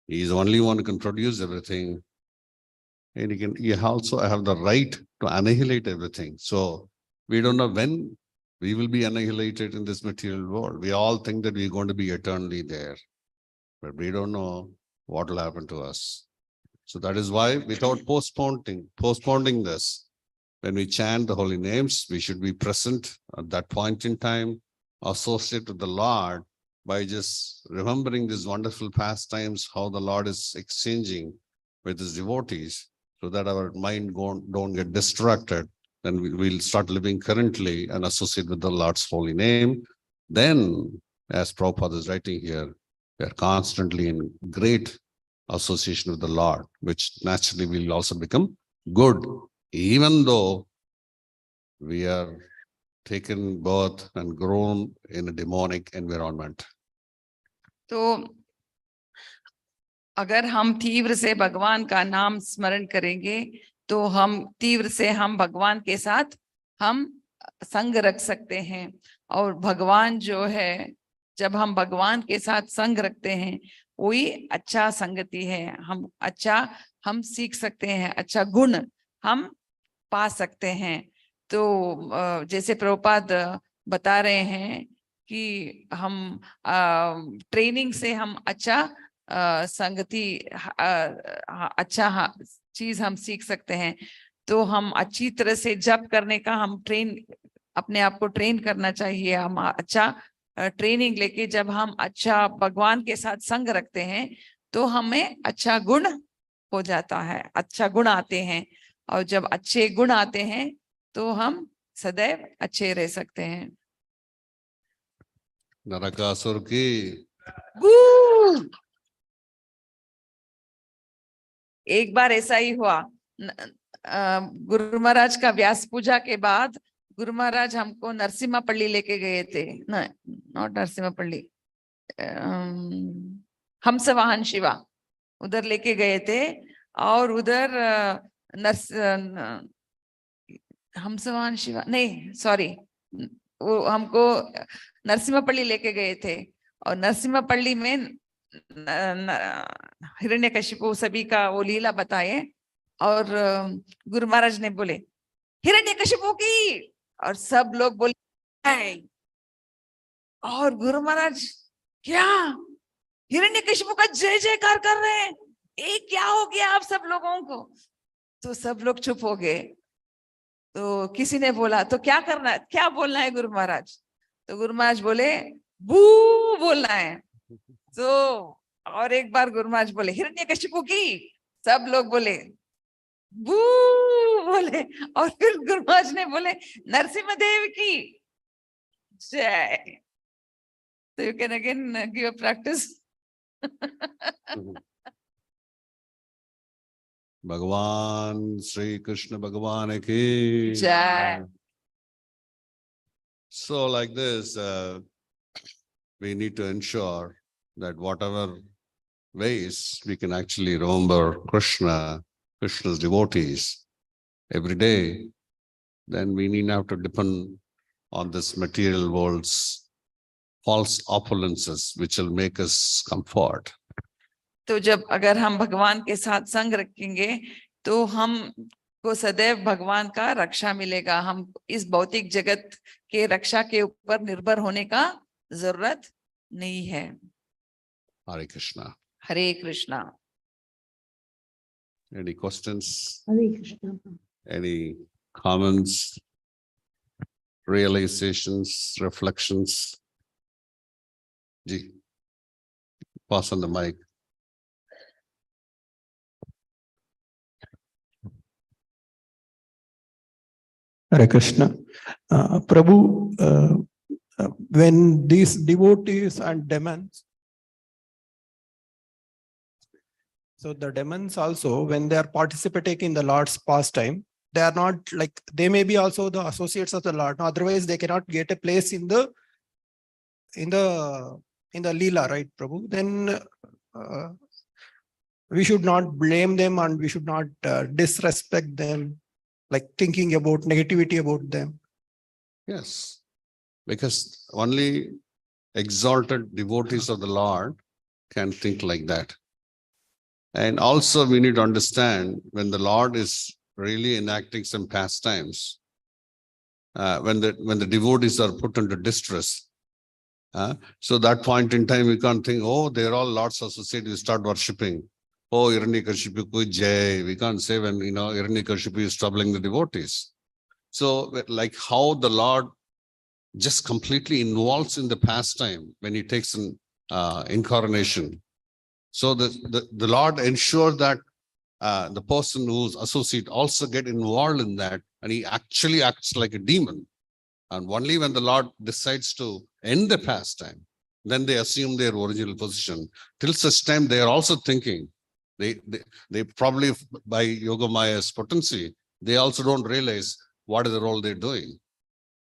He is the only one who can produce everything. And he also have the right to annihilate everything. So we don't know when we will be annihilated in this material world. We all think that we're going to be eternally there, but we don't know what will happen to us. So that is why, without postponing this, when we chant the holy names, we should be present at that point in time, associate with the Lord by just remembering these wonderful pastimes, how the Lord is exchanging with his devotees, so that our mind don't get distracted. Then we'll start living currently and associate with the Lord's holy name. Then, as Prabhupada is writing here, we are constantly in great association with the Lord, which naturally will also become good, even though we are taken birth and grown in a demonic environment. तो अगर हम तीव्र से भगवान का नाम स्मरण करेंगे, तो हम तीव्र से हम भगवान के साथ हम संग रख सकते हैं। और भगवान जो है, जब हम भगवान के साथ संग रखते हैं, वही अच्छा संगति है। हम सीख सकते हैं, अच्छा गुण हम पा सकते हैं। तो जैसे प्रभुपाद बता रहे हैं कि हम ट्रेनिंग से हम अच्छा संगति अच्छा चीज हम सीख सकते हैं। तो हम अच्छी तरह से जप करने का हम अपने आप को ट्रेन करना चाहिए। हम अच्छा ट्रेनिंग लेके जब हम अच्छा भगवान के साथ संग रखते हैं, तो हमें अच्छा गुण हो जाता है, अच्छा गुण आते हैं। और जब अच्छे गुण आते हैं, तो हम सदैव अच्छे रह सकते हैं। नरकासुर की एक बार ऐसा ही हुआ, गुरु महाराज का व्यास पूजा के बाद गुरु महाराज हमको नरसिम्हापल्ली लेके गए थे। नॉट नरसिम्हापल्ली, हंसवाहन शिवा, उधर लेके गए थे। और उधर हंसवाहन शिवा नहीं, सॉरी, वो हमको नरसिम्हापल्ली लेके गए थे। और नरसिम्हापल्ली में हिरण्यकशिपु सभी का वो लीला बताए। और गुरु महाराज ने बोले हिरण्यकशिपु की, और सब लोग बोले। और गुरु महाराज क्या हिरण्यकशिपु का जय जयकार कर रहे हैं, ये क्या हो गया आप सब लोगों को? तो सब लोग चुप हो गए। तो किसी ने बोला तो क्या करना है, क्या बोलना है गुरु महाराज? तो गुरु महाराज बोले बू बोलना है। तो और एक बार गुरु महाराज बोले हिरण्यकशिपु की, सब लोग बोले बू बोले। और फिर गुरु महाराज ने बोले नरसिम्हदेव की जय। तो you can again give a practice. Bhagavan Sri Krishna Bhagavan ki Jai. So like this, we need to ensure that whatever ways we can actually remember Krishna's devotees every day. then we need not have to depend on this material world's false opulences, which will make us comfort. तो जब अगर हम भगवान के साथ संग रखेंगे तो हम को सदैव भगवान का रक्षा मिलेगा। हम इस भौतिक जगत के रक्षा के ऊपर निर्भर होने का जरूरत नहीं है। Hare Krishna. Hare Krishna. Any questions? Hare Krishna. Any comments? Realizations, reflections? Ji, pass on the mic. Hare Krishna. Prabhu, when these devotees and demons, so the demons also, when they are participating in the Lord's pastime, they are not like, they may be also the associates of the Lord. Otherwise, they cannot get a place in the Leela, right, Prabhu? Then we should not blame them and we should not disrespect them, like thinking about negativity about them. Yes, because only exalted devotees of the Lord can think like that. And also we need to understand when the Lord is really enacting some pastimes, when the devotees are put into distress. So that point in time, we can't think, oh, they're all Lord's associates, we start worshipping. Oh, Hiranyakashipu ko jai. We can't say when, Hiranyakashipu is troubling the devotees. So like how the Lord just completely involves in the pastime when he takes an incarnation. So the Lord ensures that the person who's associate also get involved in that, and he actually acts like a demon. And only when the Lord decides to end the pastime, then they assume their original position. Till such time, they are also thinking, they probably by Yoga Maya's potency, they also don't realize what is the role they're doing.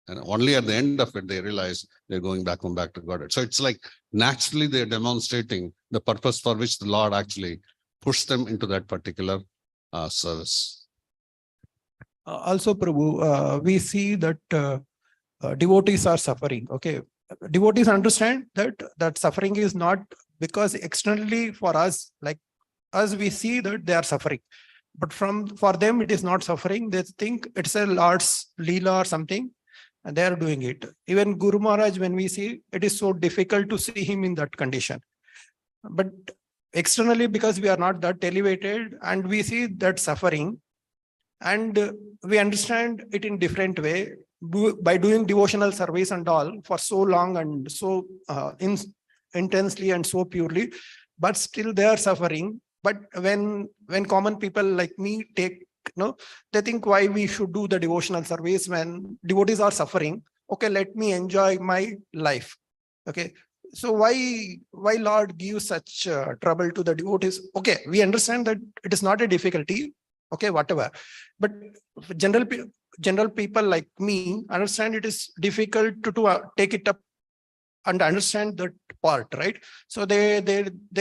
And only at the end of it, they realize they're going back to Godhead. So it's like naturally they're demonstrating the purpose for which the Lord actually pushed them into that particular service. Also, Prabhu, we see that devotees are suffering. Okay, devotees understand that suffering is not because externally for us, like us, we see that they are suffering, but for them it is not suffering. They think it's a Lord's Leela or something, and they are doing it. Even Guru Maharaj, when we see, it is so difficult to see him in that condition. But externally, because we are not that elevated, and we see that suffering, and we understand it in different way by doing devotional service and all for so long and so intensely and so purely, but still they are suffering. But when common people like me take, they think why we should do the devotional service when devotees are suffering. Okay, let me enjoy my life. Okay, so why Lord gives such trouble to the devotees? Okay, we understand that it is not a difficulty. Okay, whatever. But general people like me understand it is difficult to take it up and understand that part, right? So they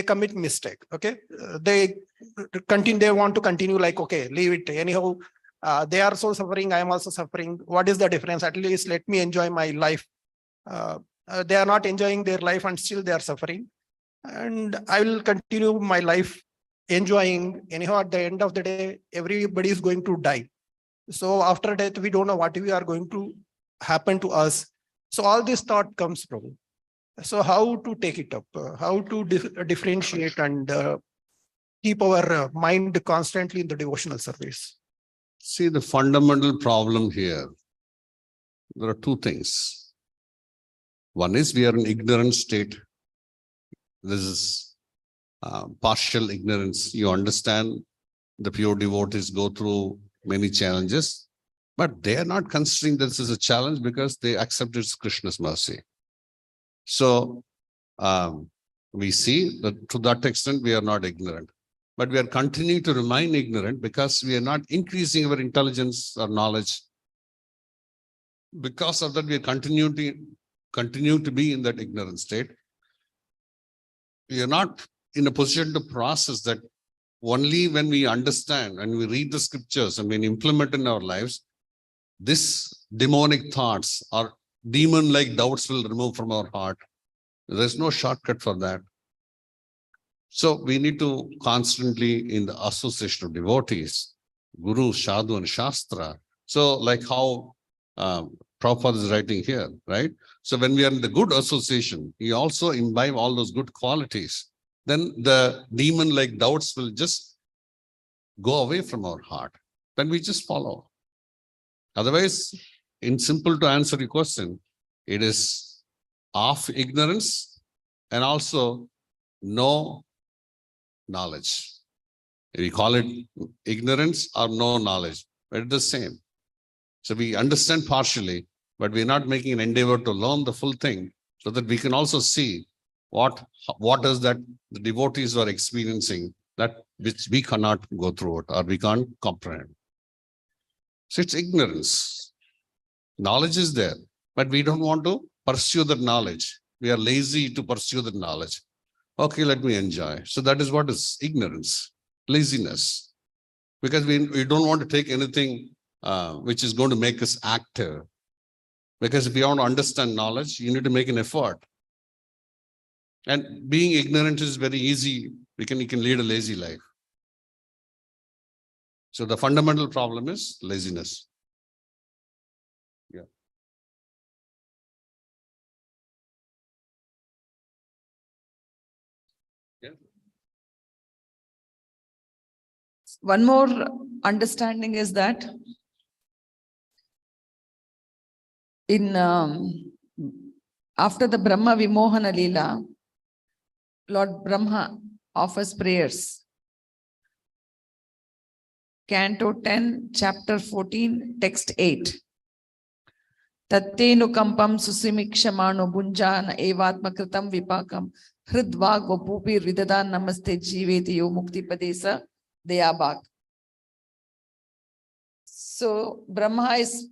commit mistake. Okay, they want to continue like, okay, leave it anyhow. They are so suffering, I am also suffering. What is the difference? At least let me enjoy my life. They are not enjoying their life and still they are suffering, and I will continue my life enjoying. Anyhow, at the end of the day, everybody is going to die. So after death, we don't know what we are going to happen to us. So all this thought comes from. So how to take it up? How to differentiate and keep our mind constantly in the devotional service? See, the fundamental problem here, there are two things. One is we are in ignorant state. This is partial ignorance. You understand the pure devotees go through many challenges, but they are not considering this as a challenge because they accepted Krishna's mercy. So we see that to that extent, we are not ignorant, but we are continuing to remain ignorant because we are not increasing our intelligence or knowledge. Because of that, we continue to be in that ignorant state. We are not in a position to process that. Only when we understand and we read the scriptures and we implement in our lives, this demonic thoughts or demon-like doubts will remove from our heart. There's no shortcut for that. So we need to constantly, in the association of devotees, Guru, Sadhu, and Shastra. So like how Prabhupada is writing here, right? So when we are in the good association, we also imbibe all those good qualities. Then the demon-like doubts will just go away from our heart. Then we just follow. Otherwise, in simple to answer your question, it is of ignorance and also no knowledge. We call it ignorance or no knowledge, but it's the same. So we understand partially, but we're not making an endeavor to learn the full thing so that we can also see what is that the devotees are experiencing that which we cannot go through it or we can't comprehend. So it's ignorance. Knowledge is there, but we don't want to pursue that knowledge. We are lazy to pursue that knowledge. Okay, let me enjoy. So that is what is ignorance, laziness. Because we don't want to take anything which is going to make us active. Because if you want to understand knowledge, you need to make an effort. And being ignorant is very easy. You can lead a lazy life. So the fundamental problem is laziness. Yeah. Yeah. One more understanding is that in after the Brahma Vimohana Leela, Lord Brahma offers prayers. Canto 10, chapter 14, text 8. Tattenu kampam susimikshamano bunjana evatma kritam vipakam hridvag vapupi ridada namaste jiveti yo mukti padesa deyabak. So Brahma is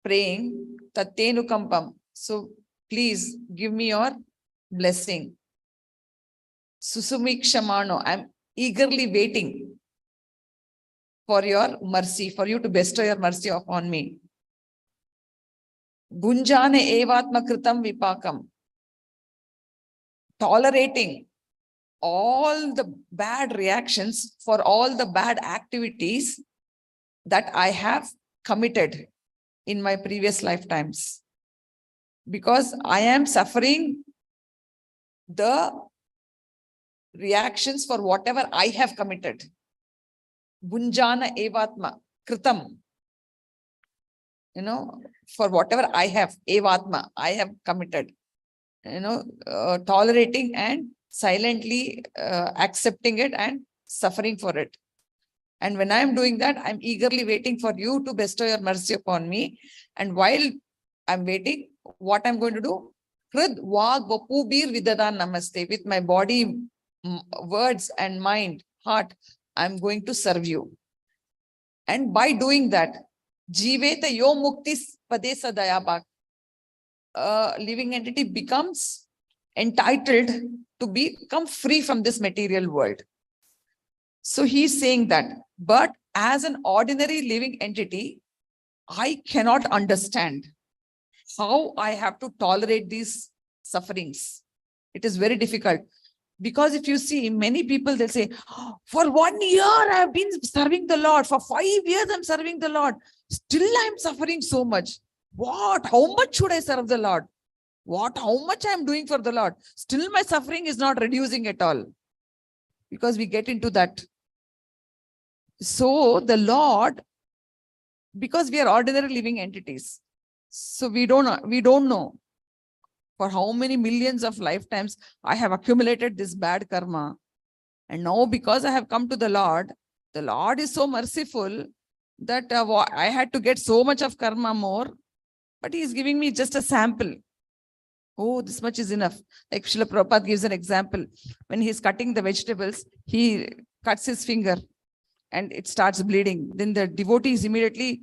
praying, Tattenu kampam. So please give me your blessing. Susumikshamano, I'm eagerly waiting for your mercy, for you to bestow your mercy upon me. Bunjane evatma kritam vipakam. Tolerating all the bad reactions for all the bad activities that I have committed in my previous lifetimes. Because I am suffering the reactions for whatever I have committed. Bunjana evatma kritam. For whatever I have, evatma, I have committed. Tolerating and silently accepting it and suffering for it. And when I am doing that, I'm eagerly waiting for you to bestow your mercy upon me. And while I'm waiting, what I'm going to do? Hrid vag vapubir vidada namaste. With my body, words and mind, heart, I'm going to serve you. And by doing that, jiveta yo mukti padesa dayabak. Living entity becomes entitled to become free from this material world. So he's saying that, but as an ordinary living entity, I cannot understand how I have to tolerate these sufferings. It is very difficult. Because if you see, many people, they'll say, for 1 year, I have been serving the Lord. For 5 years, I'm serving the Lord. Still, I'm suffering so much. What? How much should I serve the Lord? What? How much I'm doing for the Lord? Still, my suffering is not reducing at all. Because we get into that. So the Lord, because we are ordinary living entities, so we don't know for how many millions of lifetimes I have accumulated this bad karma. And now because I have come to the Lord is so merciful that I had to get so much of karma more, but he is giving me just a sample. Oh, this much is enough. Like Srila Prabhupada gives an example. When he is cutting the vegetables, he cuts his finger and it starts bleeding. Then the devotees immediately,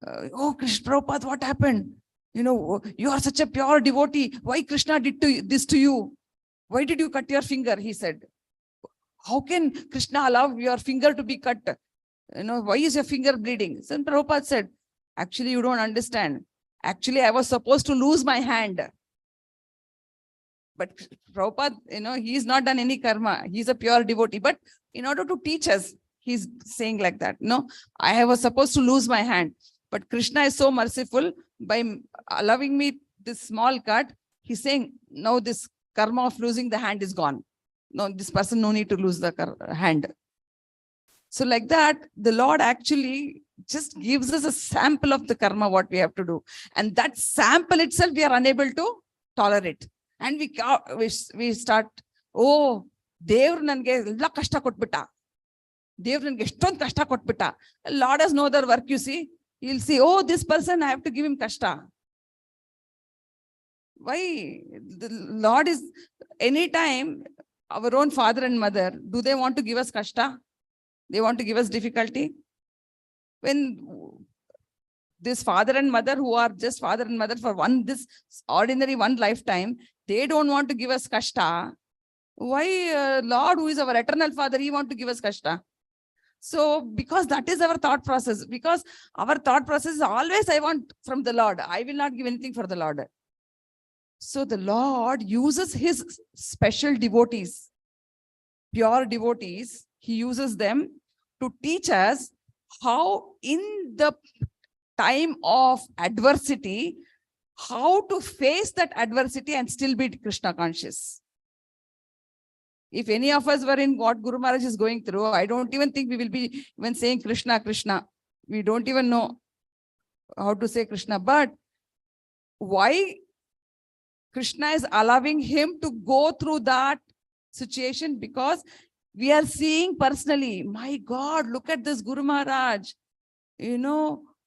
oh, Krishna Prabhupada, what happened? You are such a pure devotee. Why Krishna did this to you? Why did you cut your finger? He said. How can Krishna allow your finger to be cut? Why is your finger bleeding? So Prabhupada said, Actually, you don't understand. Actually, I was supposed to lose my hand. But Prabhupada, he's not done any karma. He's a pure devotee. But in order to teach us, he's saying like that. No, I was supposed to lose my hand. But Krishna is so merciful by allowing me this small cut. He's saying, now this karma of losing the hand is gone. No, this person no need to lose the hand. So like that, the Lord actually just gives us a sample of the karma, what we have to do. And that sample itself, we are unable to tolerate. And we start, oh, Devru nange ella kashta kotbitta. Devru nange eshtond kashta kotbitta. Lord has no other work, you see. He'll say, oh, this person, I have to give him kashta. Why? The Lord is, anytime, our own father and mother, do they want to give us kashta? They want to give us difficulty? When this father and mother, who are just father and mother for this ordinary one lifetime, they don't want to give us kashta. Why Lord, who is our eternal father, he want to give us kashta? So because that is our thought process, because our thought process is always, I want from the Lord. I will not give anything for the Lord. So the Lord uses his special devotees, pure devotees. He uses them to teach us how in the time of adversity, how to face that adversity and still be Krishna conscious. If any of us were in what Guru Maharaj is going through, I don't even think we will be even saying Krishna, Krishna. We don't even know how to say Krishna. But why Krishna is allowing him to go through that situation? Because we are seeing personally, my God, look at this Guru Maharaj.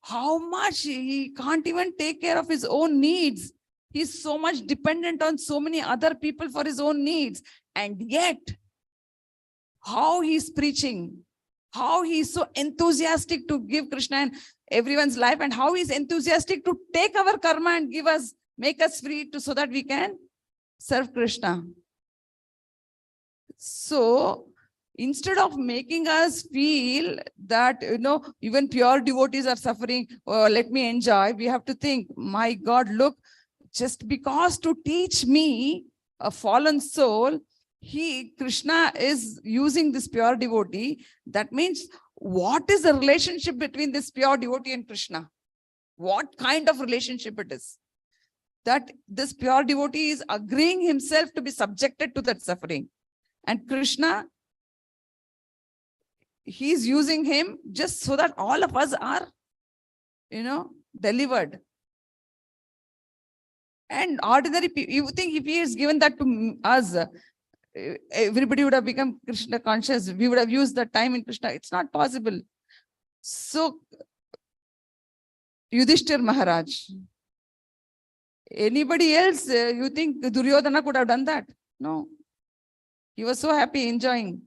How much he can't even take care of his own needs. He's so much dependent on so many other people for his own needs. And yet, how he's preaching, how he's so enthusiastic to give Krishna in everyone's life, and how he's enthusiastic to take our karma and give us, make us free so that we can serve Krishna. So, instead of making us feel that, even pure devotees are suffering, let me enjoy, we have to think, my God, look, just because to teach me, a fallen soul, Krishna is using this pure devotee. That means, what is the relationship between this pure devotee and Krishna? What kind of relationship it is? That this pure devotee is agreeing himself to be subjected to that suffering. And Krishna, he's using him just so that all of us are, delivered. And ordinary people, you think if he has given that to us, everybody would have become Krishna conscious. We would have used that time in Krishna. It's not possible. So, Yudhishthir Maharaj, anybody else, you think Duryodhana could have done that? No. He was so happy, enjoying.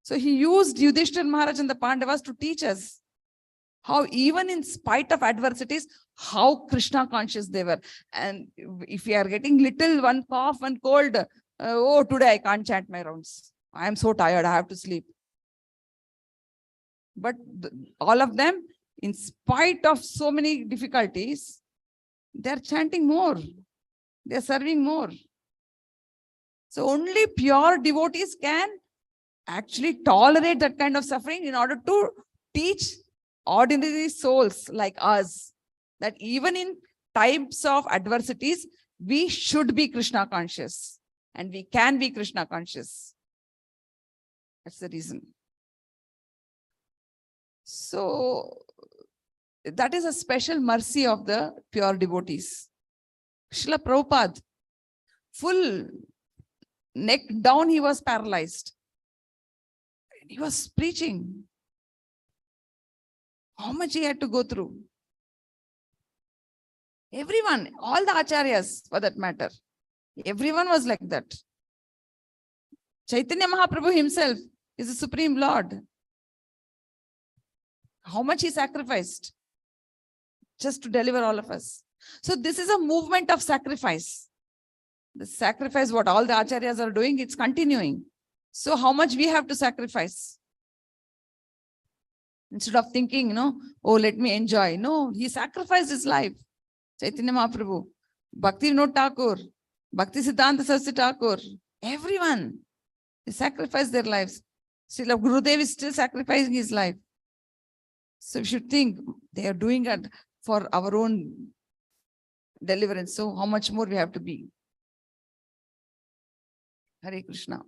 So he used Yudhishthir Maharaj and the Pandavas to teach us how even in spite of adversities, how Krishna conscious they were. And if we are getting little, one cough, one cold, oh, today I can't chant my rounds. I am so tired, I have to sleep. But all of them, in spite of so many difficulties, they are chanting more. They are serving more. So only pure devotees can actually tolerate that kind of suffering in order to teach ordinary souls like us that even in times of adversities, we should be Krishna conscious and we can be Krishna conscious. That's the reason. So that is a special mercy of the pure devotees. Srila Prabhupada, full neck down, he was paralyzed. He was preaching. How much he had to go through. Everyone, all the acharyas for that matter, everyone was like that. Chaitanya Mahaprabhu himself is the Supreme Lord. How much he sacrificed just to deliver all of us. So this is a movement of sacrifice. The sacrifice, what all the acharyas are doing, it's continuing. So how much we have to sacrifice? Instead of thinking, oh, let me enjoy. No, he sacrificed his life. Chaitanya Mahaprabhu, Bhakti Vinod Thakur, Bhakti Siddhanta Saraswati Thakur, everyone, they sacrificed their lives. Still, Gurudev is still sacrificing his life. So we should think they are doing it for our own deliverance. So how much more we have to be? Hare Krishna.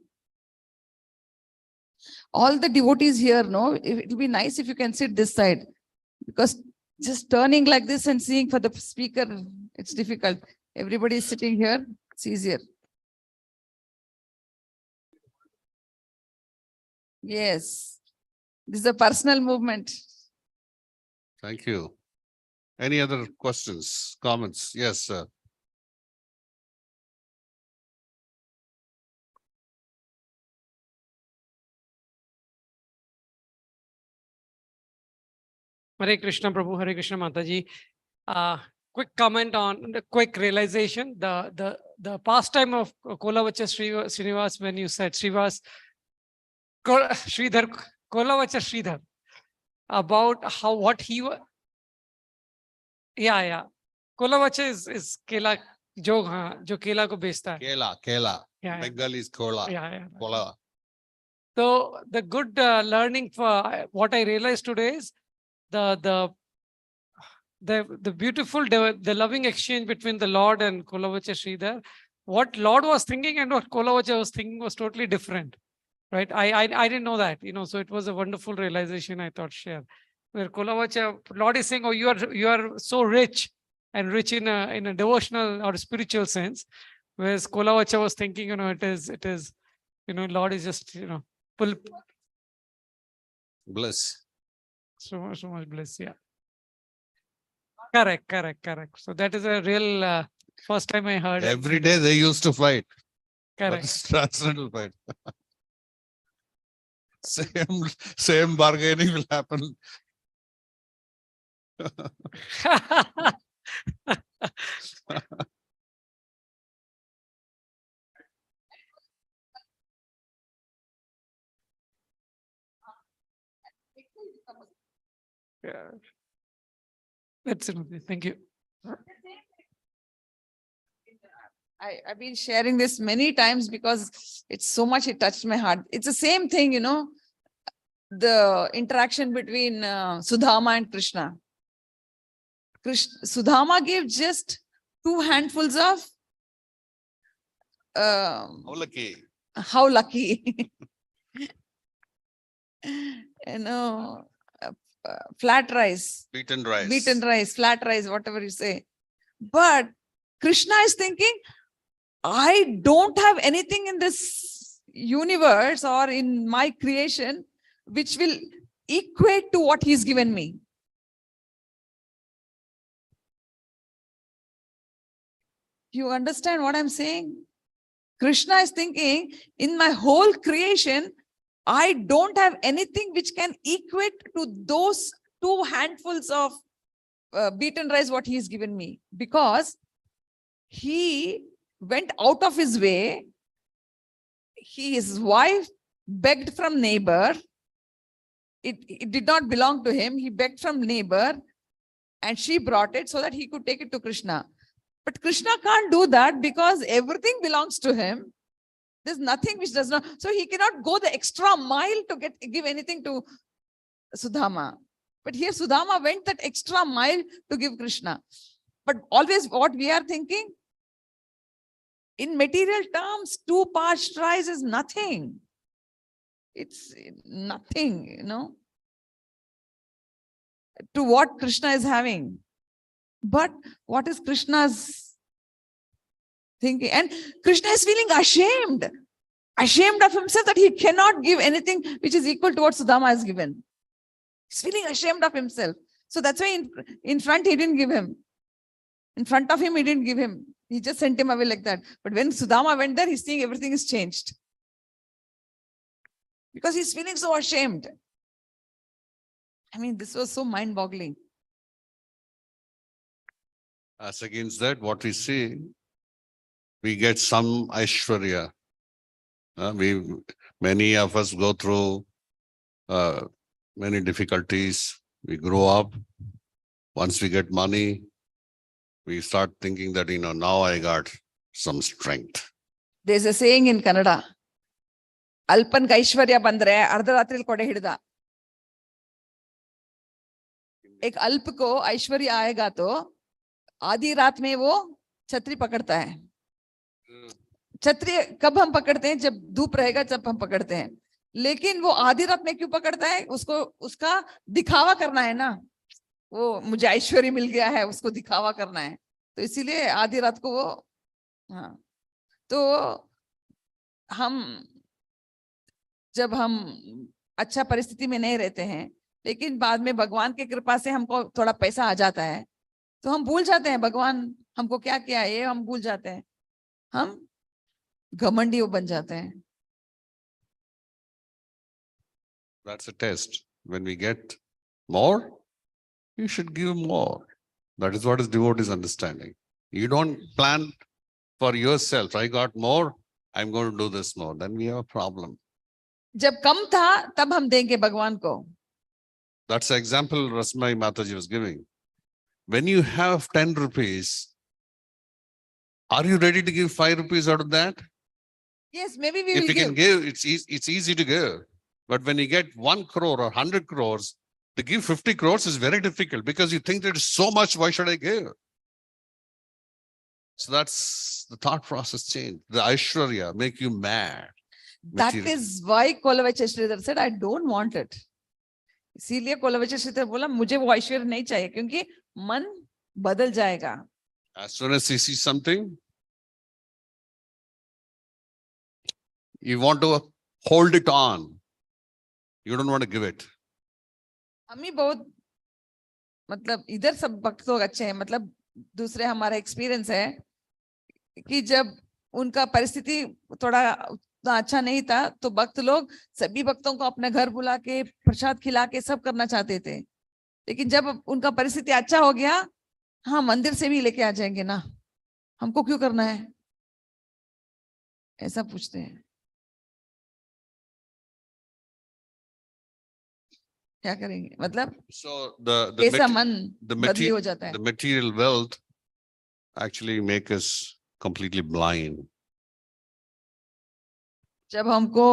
All the devotees here, it will be nice if you can sit this side, because just turning like this and seeing for the speaker, it's difficult. Everybody is sitting here, it's easier. Yes, this is a personal movement. Thank you. Any other questions, comments? Yes, sir. Hare Krishna Prabhu, Hare Krishna Mataji. Quick comment on the quick realization. The pastime of Kolavacha Srinivas, when you said Srivas, Sridhar, Kolavacha Sridhar, about how what he was. Yeah. Kolavacha is Kela, jo Kela ko besta hai. Kela. Yeah. Bengali is Kola. Yeah. Kola. So the good learning for what I realized today is the beautiful, the loving exchange between the Lord and Kolavacha Sridhar. What Lord was thinking and what Kolavacha was thinking was totally different, right? I didn't know that, so it was a wonderful realization I thought share. Where Kolavacha, Lord is saying, oh, you are so rich and rich in a devotional or spiritual sense. Whereas Kolavacha was thinking, it is, Lord is just, full. Bliss. So much bliss, yeah. Correct. So that is a real first time I heard. Every day they used to fight. Correct. But it's transcendental fight. Same bargaining will happen. Yeah. That's it. Thank you. I've been sharing this many times because it's so much, it touched my heart. It's the same thing, the interaction between Sudama and Krishna. Sudama gave just 2 handfuls of how lucky. Flat rice. Beaten rice. Flat rice, whatever you say. But Krishna is thinking, I don't have anything in this universe or in my creation which will equate to what he's given me. You understand what I'm saying? Krishna is thinking, in my whole creation, I don't have anything which can equate to those 2 handfuls of beaten rice what he's given me, because he went out of his way. His wife begged from neighbor. It did not belong to him. He begged from neighbor and she brought it so that he could take it to Krishna. But Krishna can't do that because everything belongs to him. There's nothing which does not. So he cannot go the extra mile to give anything to Sudama. But here Sudama went that extra mile to give Krishna. But always what we are thinking, in material terms, 2 parched rice is nothing. It's nothing, to what Krishna is having. But what is Krishna's thinking? And Krishna is feeling ashamed of himself that he cannot give anything which is equal to what Sudama has given. He's feeling ashamed of himself. So that's why in front he didn't give him. In front of him, he didn't give him. He just sent him away like that. But when Sudama went there, he's seeing everything is changed. Because he's feeling so ashamed. I mean, this was so mind-boggling. As against that, what we see, we get some Aishwarya. Many of us go through many difficulties. We grow up. Once we get money, we start thinking that, now I got some strength. There's a saying in Kannada. ಅಲ್ಪನ್ಗೆ ಐಶ್ವರ್ಯ ಬಂದ್ರೆ ಅರ್ಧ ರಾತ್ರಿ ಕೊಡೆ ಹಿಡ್ದ. एक अल्प को ऐश्वर्य आएगा तो आधी रात में वो छतरी पकड़ता है. छतरी कब हम पकड़ते हैं? जब धूप रहेगा जब हम पकड़ते हैं. लेकिन वो आधी रात में क्यों पकड़ता है? उसको उसका दिखावा करना है ना. वो मुझे ऐश्वर्य मिल गया है, उसको दिखावा करना है, तो इसीलिए आधी रात को वो. हाँ, तो जब हम अच्छा परिस्थिति में नहीं रहते हैं, लेकिन बाद में भगवान की कृपा से हमको थोड़ा पैसा आ जाता है, तो हम भूल जाते हैं भगवान हमको क्या किया है, ये हम भूल जाते हैं. हम घमंडी बन जाते हैं. That's a test. When we get more, you should give more. That is what is devotee's understanding. You don't plan for yourself. I got more, I'm going to do this more. Then we have a problem. जब कम था तब हम देंगे भगवान को. That's the example Rasmai Mataji was giving. When you have 10 rupees, are you ready to give 5 rupees out of that? Yes, maybe we If will you can give. give, it's easy to give. But when you get 1 crore or 100 crores, to give 50 crores is very difficult because you think there is so much, why should I give? So that's the thought process change. The Aishwarya make you mad. That Material. is why Kolavachya Sridhar said, I don't want it. इसीलिए कोलवच्य श्रीधर बोला मुझे वो ऐश्वर्य नहीं चाहिए, क्योंकि मन बदल जाएगा. As soon as you see something, you want to hold it on. You don't want to give it. हम ही बहुत मतलब इधर सब भक्त लोग अच्छे हैं, मतलब दूसरे हमारा एक्सपीरियंस है कि जब उनका परिस्थिति थोड़ा उतना अच्छा नहीं था, तो भक्त लोग सभी भक्तों को अपने घर बुला के प्रसाद खिला के सब करना चाहते थे. लेकिन जब उनका परिस्थिति अच्छा हो गया, हाँ मंदिर से भी लेके आ जाएंगे ना, हमको क्यों करना है, ऐसा पूछते हैं. क्या करेंगे मतलब So ऐसा मन बदली हो जाता है. the material wealth actually make us completely blind. जब हमको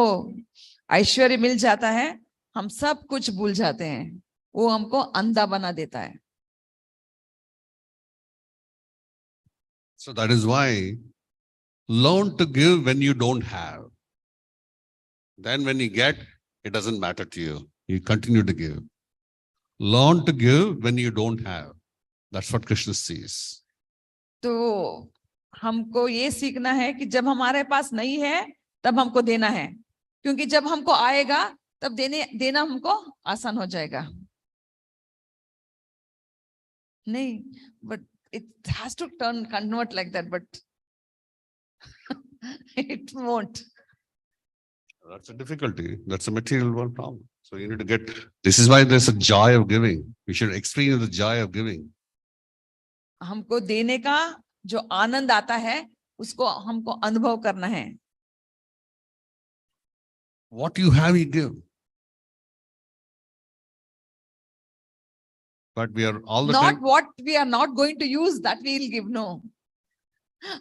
ऐश्वर्य मिल जाता है, हम सब कुछ भूल जाते हैं, वो हमको अंधा बना देता है. So that is why learn to give when you don't have. Then when you get, it doesn't matter to you. You continue to give. Learn to give when you don't have. That's what Krishna sees. तो हमको ये सीखना है कि जब हमारे पास नहीं है तब हमको देना है, क्योंकि जब हमको आएगा तब देना हमको आसान हो जाएगा. नहीं, but it has to convert like that, but it won't. That's a difficulty. That's a material world problem. So you need to get, this is why there's a joy of giving. We should experience the joy of giving. हमको देने का जो आनंद आता है, उसको हमको अनुभव करना है. What you have, you give. But we are all the Not time. what we are not going to use, that we will give. No.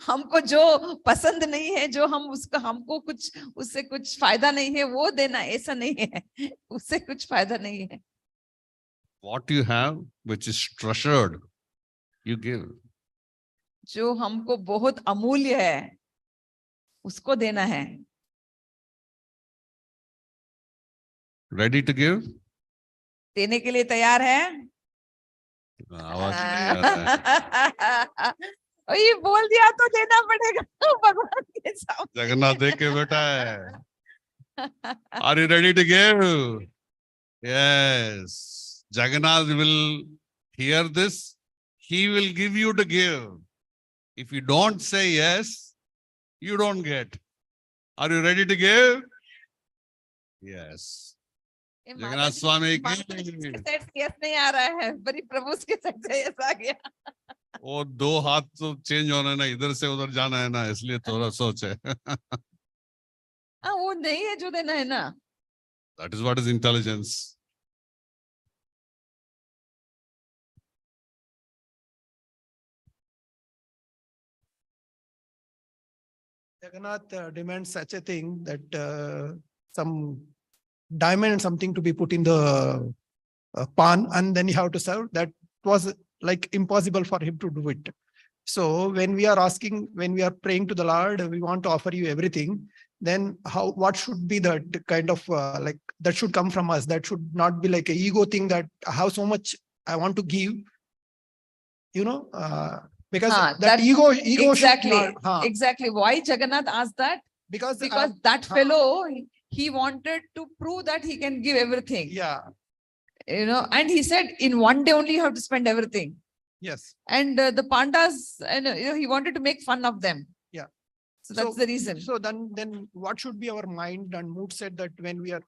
हमको जो पसंद नहीं है, जो हम उसका हमको कुछ उससे कुछ फायदा नहीं है, वो देना, ऐसा नहीं है. उससे कुछ फायदा नहीं है. What you have, which is treasured, you give. जो हमको बहुत अमूल्य है, उसको देना है. Ready to give? देने के लिए तैयार है? आवाज नहीं आ रहा है. ये बोल दिया तो देना पड़ेगा भगवान के सामने. जगन्नाथ देख के बैठा है. Are you ready to give? Yes. Jagannath will hear this. He will give you to give. If you don't say yes, you don't get. Are you ready to give? Yes. Jagannath स्वामी की यस नहीं आ रहा है, बड़ी प्रभु के साथ yes आ गया. वो 2 हाथ तो चेंज होना है ना, इधर से उधर जाना है ना, इसलिए थोड़ा सोच है. हाँ, वो नहीं है जो देना है ना. That is what is intelligence. Jagannath demands such a thing that some diamond something to be put in the pan, and then you have to serve. That was like impossible for him to do it. So when we are asking, when we are praying to the Lord, we want to offer you everything. Then what should be the kind of like that should come from us? That should not be like a ego thing that I have so much I want to give, because that ego Exactly. should not, Exactly. Why Jagannath asked that? because That fellow, he wanted to prove that he can give everything. yeah, And he said in one day only you have to spend everything. yes. And the Pandas, he wanted to make fun of them. Yeah. So that's the reason. So then what should be our mind and mood set that when we are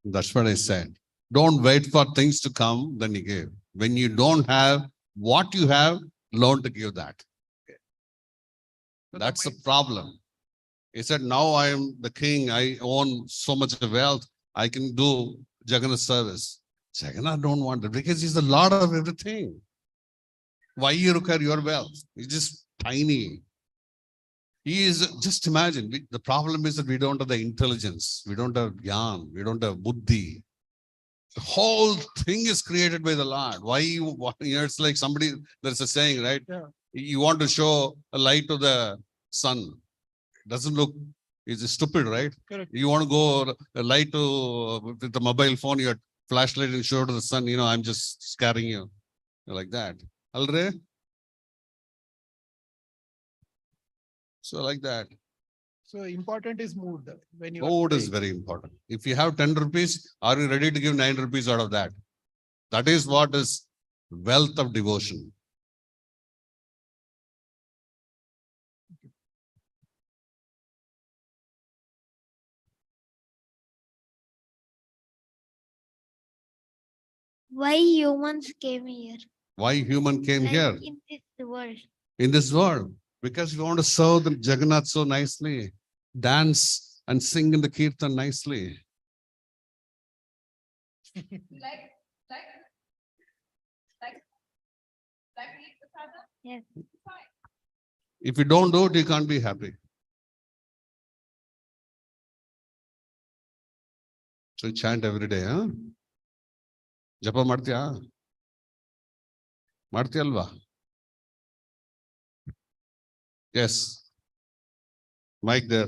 That's what I said. Don't wait for things to come, then you give. When you don't have what you have, learn to give that. So That's the mind- problem. He said, now I am the king. I own so much of wealth. I can do Jagannath service. Jagannath don't want it because he's the Lord of everything. Why you require your wealth? He's just tiny. He is, just imagine, the problem is that we don't have the intelligence. We don't have gyan. We don't have buddhi. The whole thing is created by the Lord. It's like somebody, there's a saying, right? Yeah. You want to show a light to the sun. Doesn't look, it's stupid, right? Correct. You want to go a light to with the mobile phone, your flashlight and show to the sun, I'm just scaring you. Like that. Alre? So like that. So important is mood. When you Mood is very important. If you have 10 rupees, are you ready to give 9 rupees out of that? That is what is wealth of devotion. Why humans came here? Why human came Like here in this world. in this world? Because we want to serve the Jagannath so nicely, dance and sing in the kirtan nicely. Yes. If you don't do it, you can't be happy. So you chant every day, huh? Japa ಮಾಡ್ತೀಯಾ? ಮಾಡ್ತೀಯಲ್ವಾ? Yes. Mic there.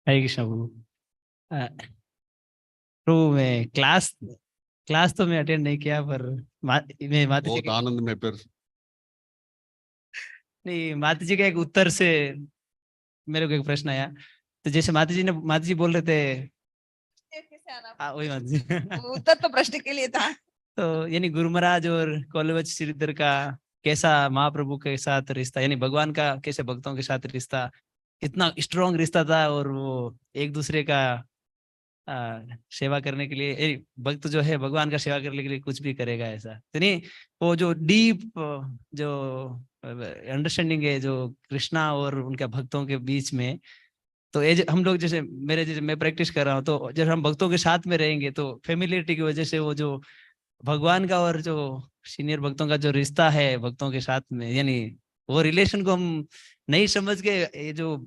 हरे कृष्ण प्रभु। प्रभु मैं class तो मैं attend नहीं किया, पर मैं माता जी बहुत आनंद में फिर नहीं, माता जी का एक उत्तर से मेरे को एक प्रश्न आया। तो जैसे माता जी बोल रहे थे, वही माता जी उत्तर तो प्रश्न के लिए था। तो यानी गुरु महाराज और कोलवच श्रीधर का कैसा महाप्रभु के साथ रिश्ता, यानी भगवान का कैसे भक्तों के साथ रिश्ता, इतना स्ट्रॉन्ग रिश्ता था, और वो एक दूसरे का सेवा करने के लिए, भक्त जो है भगवान का सेवा करने के लिए कुछ भी करेगा, ऐसा तो नहीं। वो जो डीप जो अंडरस्टैंडिंग है जो कृष्णा और उनके भक्तों के बीच में, तो हम लोग जैसे मैं प्रैक्टिस कर रहा हूँ, तो जब हम भक्तों के साथ में रहेंगे तो फेमिलियरिटी की वजह से वो जो भगवान का और जो सीनियर भक्तों का जो रिश्ता है भक्तों के साथ में, यानी वो रिलेशन को हम नहीं समझ के, ये जो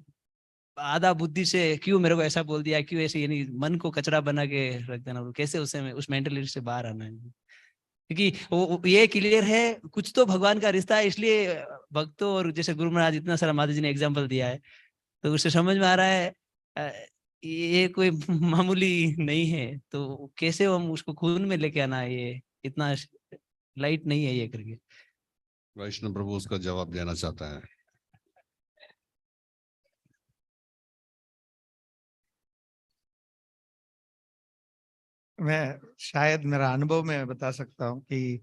आधा बुद्धि से क्यों मेरे को ऐसा बोल दिया, क्यों ऐसे, यानी मन को कचरा बना के रख देना, कैसे उस मेंटलिटी से बाहर आना है। क्योंकि वो ये क्लियर है कुछ तो भगवान का रिश्ता है, इसलिए भक्तों और जैसे गुरु महाराज इतना सारा माता जी ने एग्जाम्पल दिया है, तो उससे समझ में आ रहा है ये कोई मामूली नहीं है, तो कैसे हम उसको खून में लेके आना है, ये इतना लाइट नहीं है ये करके। वैष्णव प्रभु उसका जवाब देना चाहता है। मैं शायद मेरा अनुभव में बता सकता हूँ कि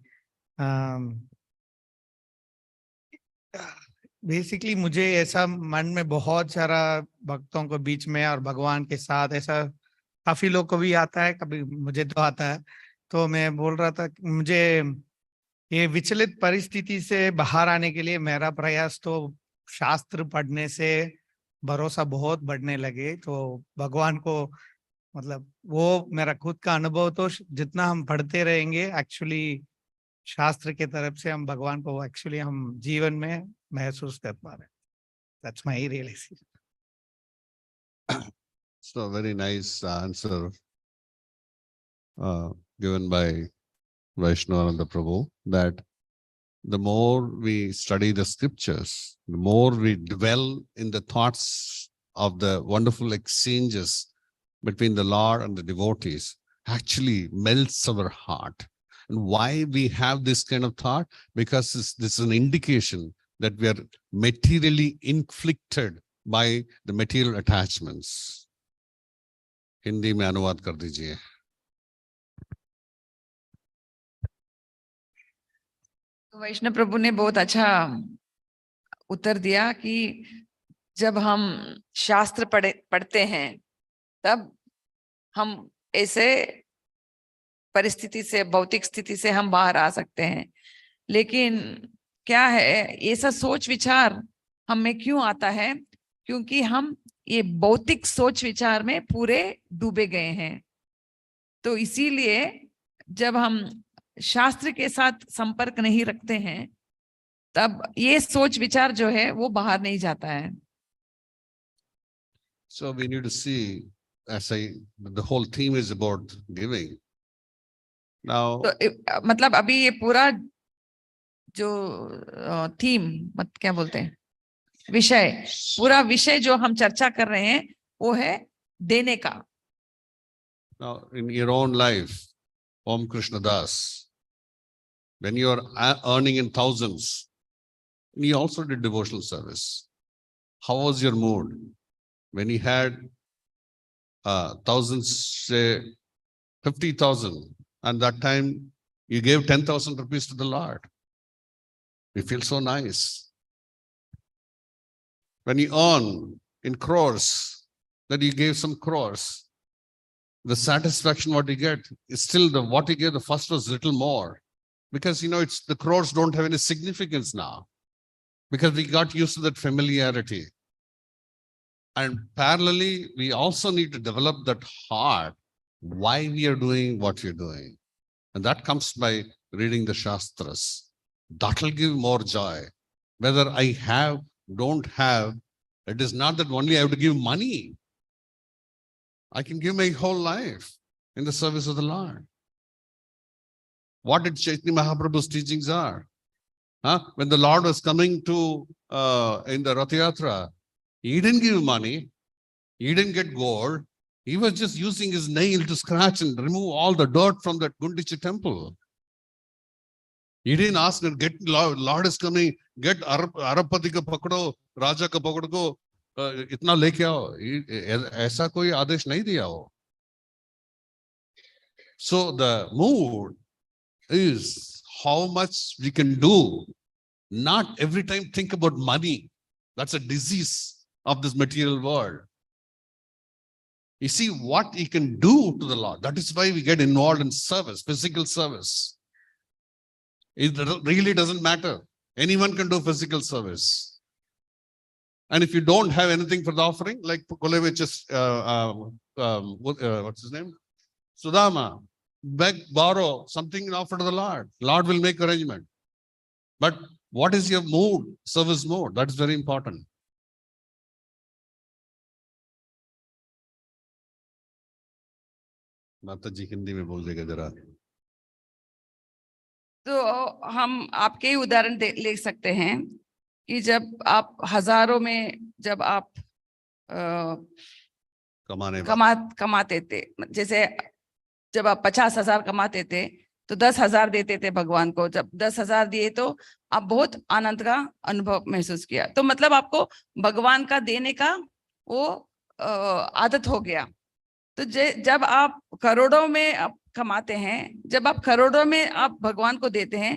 बेसिकली मुझे ऐसा मन में बहुत सारा भक्तों के बीच में और भगवान के साथ ऐसा काफी लोग को भी आता है, कभी मुझे तो आता है। तो मैं बोल रहा था कि मुझे ये विचलित परिस्थिति से बाहर आने के लिए मेरा प्रयास तो शास्त्र पढ़ने से भरोसा बहुत बढ़ने लगे, तो भगवान को मतलब वो मेरा खुद का अनुभव, तो जितना हम पढ़ते रहेंगे एक्चुअली शास्त्र के तरफ से हम भगवान को एक्चुअली हम जीवन में महसूस कर पा रहे हैं. That's my realisation. So very nice answer given by Vaishnavananda Prabhu, that the more we study the scriptures, the more we dwell in the thoughts of the wonderful exchanges between the Lord and the devotees, actually melts our heart. And why we have this kind of thought? Because this is an indication that we are materially inflicted by the material attachments. Hindi में अनुवाद कर दीजिए. तो वैष्णव प्रभु ने बहुत अच्छा उत्तर दिया कि जब हम शास्त्र पढ़ते हैं तब हम ऐसे परिस्थिति से, भौतिक स्थिति से हम बाहर आ सकते हैं. लेकिन क्या है, ऐसा सोच विचार हम में क्यों आता है? क्योंकि हम ये भौतिक सोच विचार में पूरे डूबे गए हैं. तो इसीलिए जब हम शास्त्र के साथ संपर्क नहीं रखते हैं तब ये सोच विचार जो है वो बाहर नहीं जाता है. So we need to see, as the whole theme is about giving. Now, तो मतलब अभी ये पूरा जो थीम, मत क्या बोलते हैं, विषय, पूरा विषय जो हम चर्चा कर रहे हैं वो है देने का. now in your own life, Om Krishna Das, when you are earning in thousands, you also did devotional service. How was your mood when you had thousands, say 50,000, and that time you gave 10,000 rupees to the Lord? You feel so nice. When you earn in crores, that you gave some crores, the satisfaction what you get is still the what you gave the first was little more, because it's the crores don't have any significance now, because we got used to that familiarity. And parallelly, we also need to develop that heart why we are doing what we're doing, and that comes by reading the Shastras. That will give more joy. Whether I have, don't have, it is not that only I have to give money. I can give my whole life in the service of the Lord. What did Chaitanya Mahaprabhu's teachings are? When the Lord was coming to in the Rath Yatra, he didn't give money, he didn't get gold, he was just using his nail to scratch and remove all the dirt from that Gundicha temple. He didn't ask him, get Lord is coming, get Arapati ka pakdo, Raja ka pakdo, itna leke aao. Aisa koi adesh nahi diya ho. So the mood is how much we can do. Not every time think about money. That's a disease of this material world. You see what he can do to the Lord. That is why we get involved in service, physical service. It really doesn't matter. Anyone can do physical service. And if you don't have anything for the offering, like Kolevich's, what's his name? Sudama, beg, borrow something and offer to the Lord. Lord will make arrangement. But what is your mood, service mode? That is very important. माता जी हिंदी में बोल देगा जरा. तो हम आपके ही उदाहरण ले सकते हैं कि जब आप हजारों में जब आप कमाते थे, जैसे जब आप 50,000 कमाते थे तो 10,000 देते थे भगवान को. जब 10,000 दिए तो आप बहुत आनंद का अनुभव महसूस किया. तो मतलब आपको भगवान का देने का वो आदत हो गया. तो जब आप करोड़ों में आप कमाते हैं, जब आप करोड़ों में आप भगवान को देते हैं,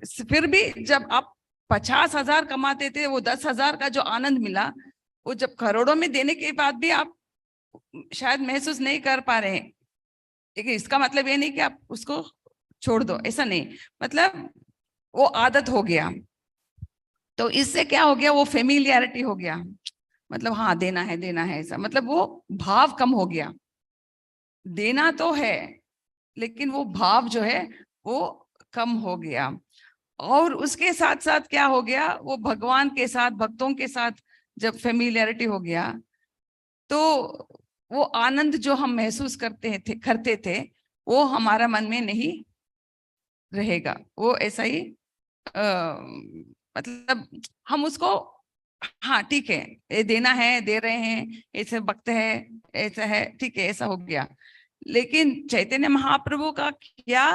फिर भी जब आप 50,000 कमाते थे, वो 10,000 का जो आनंद मिला, वो जब करोड़ों में देने के बाद भी आप शायद महसूस नहीं कर पा रहे हैं. लेकिन इसका मतलब ये नहीं कि आप उसको छोड़ दो, ऐसा नहीं. मतलब वो आदत हो गया. तो इससे क्या हो गया, वो फेमिलियरिटी हो गया. मतलब हाँ देना है ऐसा, मतलब वो भाव कम हो गया। देना तो है लेकिन वो भाव जो है वो कम हो गया। और उसके साथ साथ क्या हो गया, वो भगवान के साथ, भक्तों के साथ जब फेमिलियरिटी हो गया तो वो आनंद जो हम महसूस करते थे वो हमारा मन में नहीं रहेगा। वो ऐसा ही मतलब हम उसको, हाँ ठीक है ये देना है, दे रहे हैं, ऐसे भक्त है, ऐसा है, ठीक है ऐसा हो गया। लेकिन चैतन्य महाप्रभु का क्या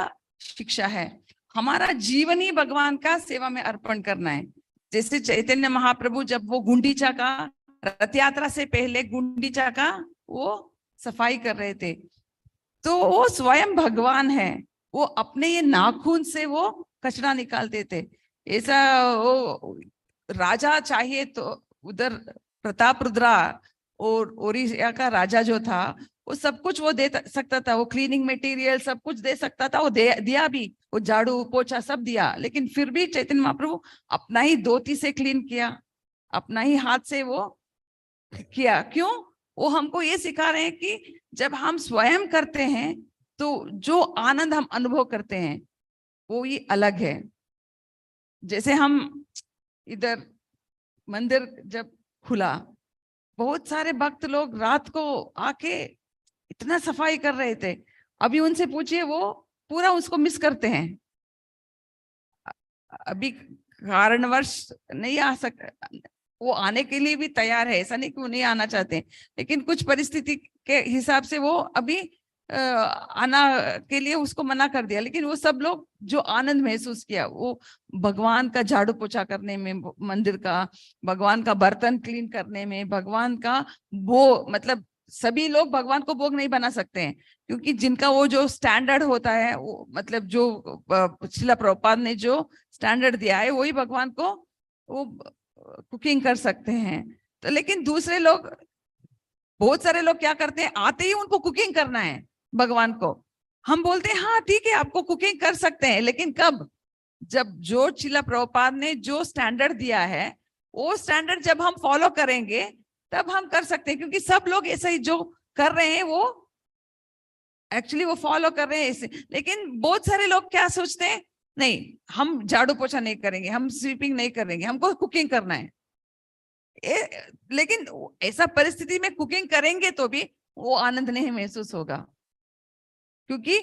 शिक्षा है, हमारा जीवन ही भगवान का सेवा में अर्पण करना है। जैसे चैतन्य महाप्रभु जब वो गुंडीचा का, रथ यात्रा से पहले गुंडीचा का वो सफाई कर रहे थे, तो वो स्वयं भगवान है, वो अपने ये नाखून से वो कचरा निकालते थे। ऐसा वो राजा चाहिए तो उधर प्रताप रुद्रा और ओडिशा का राजा जो था वो सब कुछ वो दे सकता था, वो क्लीनिंग मटेरियल सब कुछ दे सकता था, वो दिया भी, वो झाड़ू पोछा सब दिया, लेकिन फिर भी चैतन्य महाप्रभु अपना ही धोती से क्लीन किया, अपना ही हाथ से वो किया। क्यों? वो हमको ये सिखा रहे हैं कि जब हम स्वयं करते हैं तो जो आनंद हम अनुभव करते हैं वो ही अलग है। जैसे हम इधर मंदिर जब खुला, बहुत सारे भक्त लोग रात को आके इतना सफाई कर रहे थे, अभी उनसे पूछिए वो पूरा उसको मिस करते हैं। अभी कारणवश नहीं आ सक, वो आने के लिए भी तैयार है, ऐसा नहीं कि वो नहीं आना चाहते, लेकिन कुछ परिस्थिति के हिसाब से वो अभी आना के लिए उसको मना कर दिया। लेकिन वो सब लोग जो आनंद महसूस किया वो भगवान का झाड़ू पोछा करने में, मंदिर का, भगवान का बर्तन क्लीन करने में, भगवान का वो मतलब सभी लोग भगवान को भोग नहीं बना सकते हैं, क्योंकि जिनका वो जो स्टैंडर्ड होता है, वो मतलब जो श्रील प्रभुपाद ने जो स्टैंडर्ड दिया है वही भगवान को वो कुकिंग कर सकते हैं। तो लेकिन दूसरे लोग, बहुत सारे लोग क्या करते हैं, आते ही उनको कुकिंग करना है भगवान को। हम बोलते हैं हाँ ठीक है आपको कुकिंग कर सकते हैं, लेकिन कब? जब जो श्रील प्रभुपाद ने जो स्टैंडर्ड दिया है वो स्टैंडर्ड जब हम फॉलो करेंगे तब हम कर सकते हैं, क्योंकि सब लोग ऐसा ही जो कर रहे हैं वो एक्चुअली वो फॉलो कर रहे हैं ऐसे। लेकिन बहुत सारे लोग क्या सोचते हैं, नहीं हम झाड़ू पोछा नहीं करेंगे, हम स्वीपिंग नहीं करेंगे, हमको कुकिंग करना है। लेकिन ऐसा परिस्थिति में कुकिंग करेंगे तो भी वो आनंद नहीं महसूस होगा, क्योंकि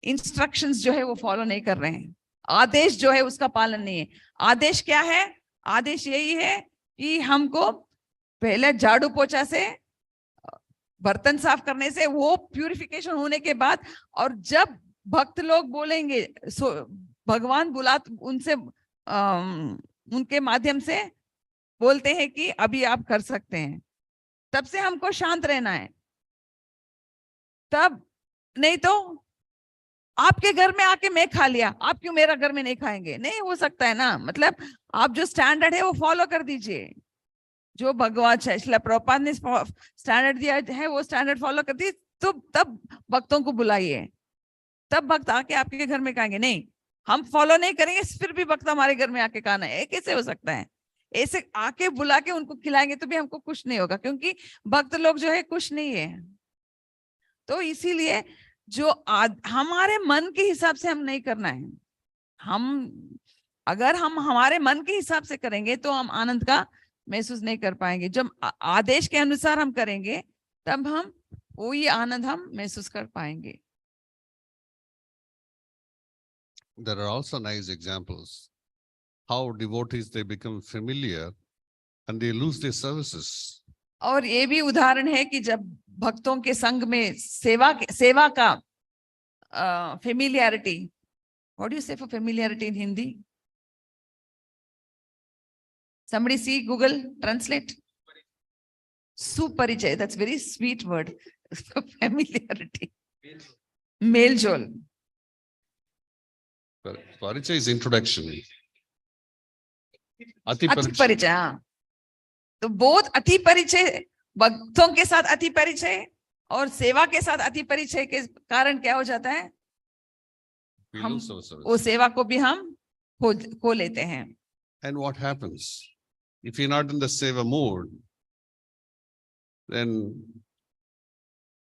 इंस्ट्रक्शंस जो है वो फॉलो नहीं कर रहे हैं, आदेश जो है उसका पालन नहीं है। आदेश क्या है? आदेश यही है कि हमको पहले झाड़ू पोछा से, बर्तन साफ करने से, वो प्यूरिफिकेशन होने के बाद, और जब भक्त लोग बोलेंगे भगवान उनसे उनके माध्यम से बोलते हैं कि अभी आप कर सकते हैं, तब से हमको शांत रहना है। तब नहीं तो आपके घर में आके मैं खा लिया, आप क्यों मेरा घर में नहीं खाएंगे? नहीं हो सकता है ना। मतलब आप जो स्टैंडर्ड है वो फॉलो कर दीजिए, जो भगवान श्रील प्रभुपाद ने स्टैंडर्ड दिया है वो स्टैंडर्ड फॉलो कर दी, तो तब भक्तों को बुलाइए, तब भक्त आके आपके घर में खाएंगे। नहीं हम फॉलो नहीं करेंगे फिर भी भक्त हमारे घर में आके खाना है, कैसे हो सकता है? ऐसे आके बुला के उनको खिलाएंगे तो भी हमको कुछ नहीं होगा, क्योंकि भक्त लोग जो है कुछ नहीं है। तो इसीलिए जो हमारे मन के हिसाब से हम नहीं करना है। अगर हम हमारे मन के हिसाब से करेंगे तो हम आनंद का महसूस नहीं कर पाएंगे। जब आदेश के अनुसार हम करेंगे तब हम वही आनंद हम महसूस कर पाएंगे। There are also nice examples how devotees they become familiar and they lose their services. और ये भी उदाहरण है कि जब भक्तों के संग में सेवा का फेमिलियरिटी, व्हाट डू यू से for familiarity in Hindi? Somebody see Google translate. Suparichai, that's very sweet word. Familiarity. Meljol. Parichaya is introduction. अति परिचय, हाँ। तो बहुत अति परिचय, भक्तों के साथ अति परिचय और सेवा के साथ अति परिचय के कारण क्या हो जाता है, हम वो सेवा को भी हम खो लेते हैं। And what happens if you're not in the seva mood? then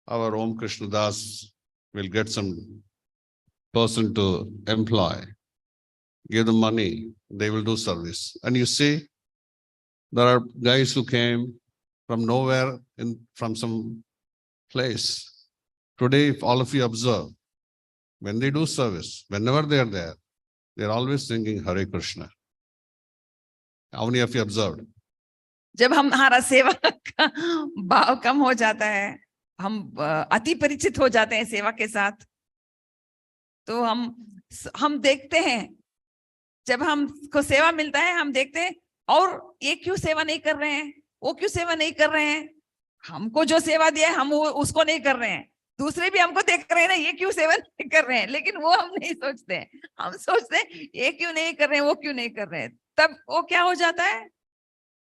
our Om Krishna Das will get some person to employ, give them money, they will do service. And you see, there are guys who came from nowhere from some place. Today, if all of you observe, when they do service, whenever they are there, they're always singing Hare Krishna. How many of you observed? जब हमारा सेवा का भाव कम हो जाता है, हम अति परिचित हो जाते हैं सेवा के साथ, तो हम देखते हैं, जब हमको सेवा मिलता है हम देखते हैं और ये क्यों सेवा नहीं कर रहे हैं, वो क्यों सेवा नहीं कर रहे हैं, हमको जो सेवा दिया है हम वो उसको नहीं कर रहे हैं, दूसरे भी हमको देख रहे हैं ना, ये क्यों सेवा नहीं कर रहे हैं, लेकिन वो हम नहीं सोचते हैं, हम सोचते हैं ये क्यों नहीं कर रहे हैं, वो क्यों नहीं कर रहे हैं। तब वो क्या हो जाता है,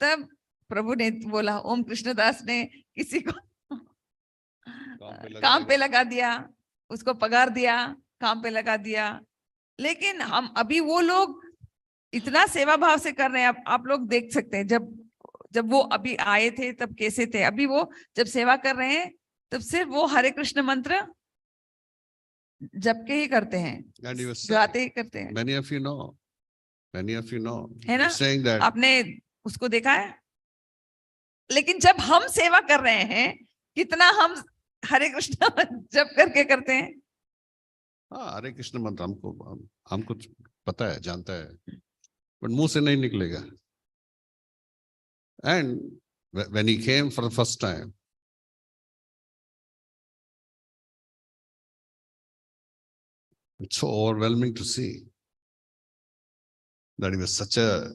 तब प्रभु ने बोला, ओम कृष्णदास ने किसी को काम पे लगा दिया, उसको पगार दिया, काम पे लगा दिया। लेकिन हम अभी वो लोग इतना सेवा भाव से कर रहे हैं, आप लोग देख सकते हैं, जब वो अभी आए थे तब कैसे थे, अभी वो जब सेवा कर रहे हैं तब सिर्फ वो हरे कृष्ण मंत्र जप के ही करते हैं, गाते ही करते हैं। Many of you know, है ना, saying that आपने उसको देखा है। लेकिन जब हम सेवा कर रहे हैं, कितना हम हरे कृष्ण जप करके करते हैं। हाँ, हरे कृष्ण मंत्र हमको पता है, जानता है, बट मुंह से नहीं निकलेगा। And when he came for the first time, it's so overwhelming to see that he was such a,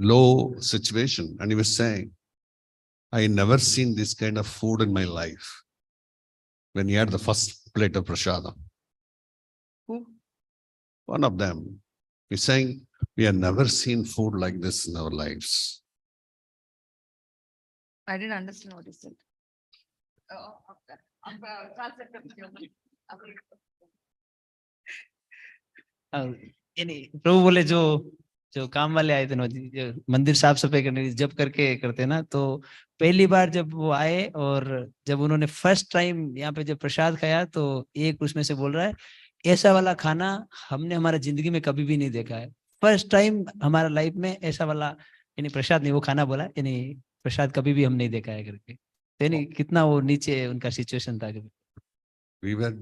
low situation. And he was saying, I never seen this kind of food in my life. When he had the first plate of prasadam. Who? One of them. He's saying, we have never seen food like this in our lives. I didn't understand what he said. प्रभु बोले जो काम वाले आए थे ना, जो मंदिर साफ सफाई करने जब करके करते ना, तो पहली बार जब वो आए और जब उन्होंने फर्स्ट टाइम यहाँ पे जब प्रसाद खाया, तो एक उसमें से बोल रहा है, ऐसा वाला खाना हमने हमारा जिंदगी में कभी भी नहीं देखा है, फर्स्ट टाइम हमारा लाइफ में ऐसा वाला, यानी प्रसाद नहीं, वो खाना बोला, यानी प्रसाद कभी भी हम नहीं देखा है करके। यानी कितना वो नीचे उनका सिचुएशन था। We were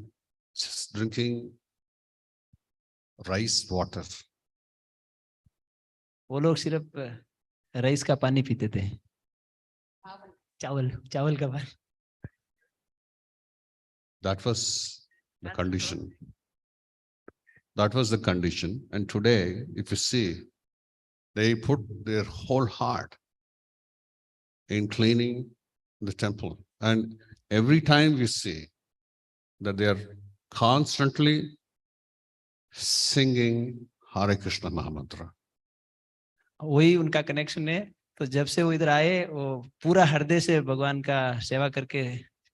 just drinking rice water. वो लोग सिर्फ राइस का पानी पीते थे, चावल का पानी। That was the condition. That was the condition. And today, if you see, they put their whole heart in cleaning the temple. And every time we see that they are constantly singing Hare Krishna Mahamantra. वही उनका connection है। तो जब से वो इधर आए, वो पूरा हृदय से भगवान का सेवा करके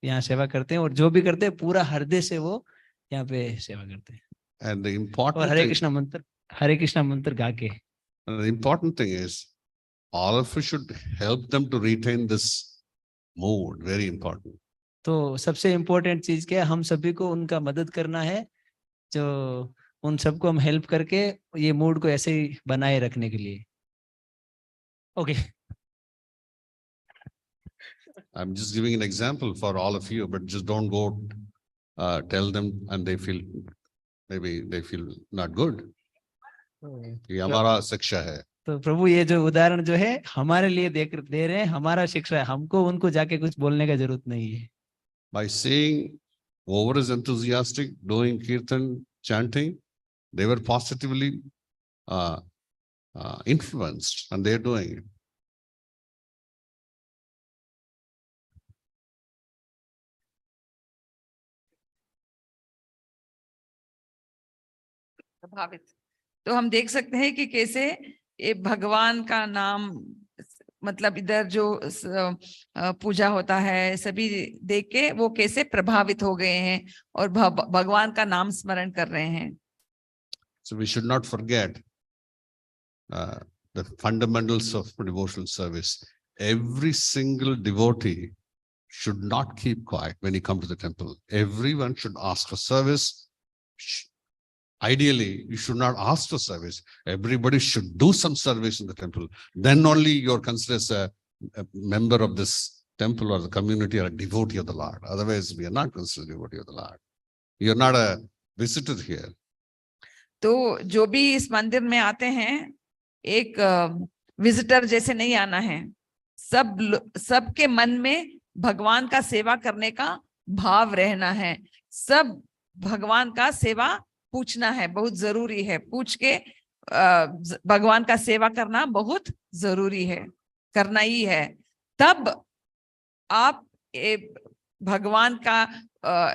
यहाँ सेवा करते हैं, और जो भी करते हैं पूरा हृदय से वो यहाँ पे सेवा करते हैं। And the important और हरे कृष्णा मंत्र गा के। The important thing is, all of us should help them to retain this mood. Very important. तो सबसे इम्पोर्टेंट चीज क्या है, हम सभी को उनका मदद करना है, जो उन सबको हम हेल्प करके ये मूड को ऐसे ही बनाए रखने के लिए। Okay. I'm just giving an example for all of you, but just don't go tell them and maybe they feel not good. ये हमारा शिक्षा है। तो प्रभु ये जो उदाहरण जो है हमारे लिए दे रहे हैं, हमारा शिक्षा है, हमको उनको जाके कुछ बोलने का जरूरत नहीं है। By seeing over is enthusiastic, doing kirtan, chanting, they were positively influenced, and they're doing it. प्रभावित। तो हम देख सकते हैं कि कैसे ये भगवान का नाम, मतलब इधर जो पूजा होता है सभी देख के वो कैसे प्रभावित हो गए हैं और भगवान का नाम स्मरण कर रहे हैं। So we should not forget the fundamentals of devotional service. every single devotee should not keep quiet when he come to the temple. Everyone should ask for service. Ideally, you should not ask for service. Everybody should do some service in the temple. Then only you're considered as a member of this temple or the community or a devotee of the Lord. Otherwise, we are not considered devotee of the Lord. You're not a visitor here. तो जो भी इस मंदिर में आते हैं, एक visitor जैसे नहीं आना है। सबके मन में भगवान का सेवा करने का भाव रहना है। सब भगवान का सेवा पूछना है, बहुत जरूरी है। पूछ के भगवान का सेवा करना बहुत जरूरी है, करना ही है। तब आप भगवान का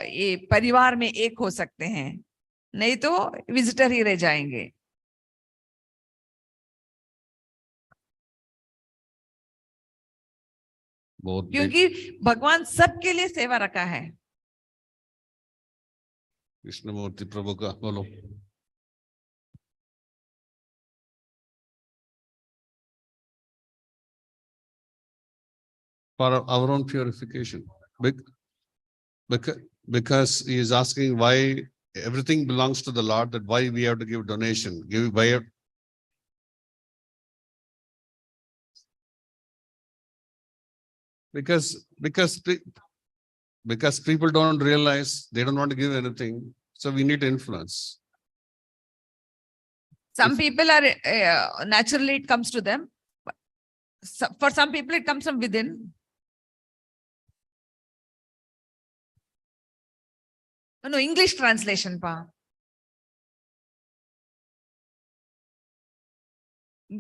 ये परिवार में एक हो सकते हैं, नहीं तो विजिटर ही रह जाएंगे। क्योंकि भगवान सबके लिए सेवा रखा है। कृष्णमूर्ति प्रभु का बोलो। For our own purification, because he is asking why everything belongs to the Lord, that why we have to give donation, because people don't realize, they don't want to give anything, so we need to influence. Some people are naturally it comes to them. For some people it comes from within. No, English translation pa.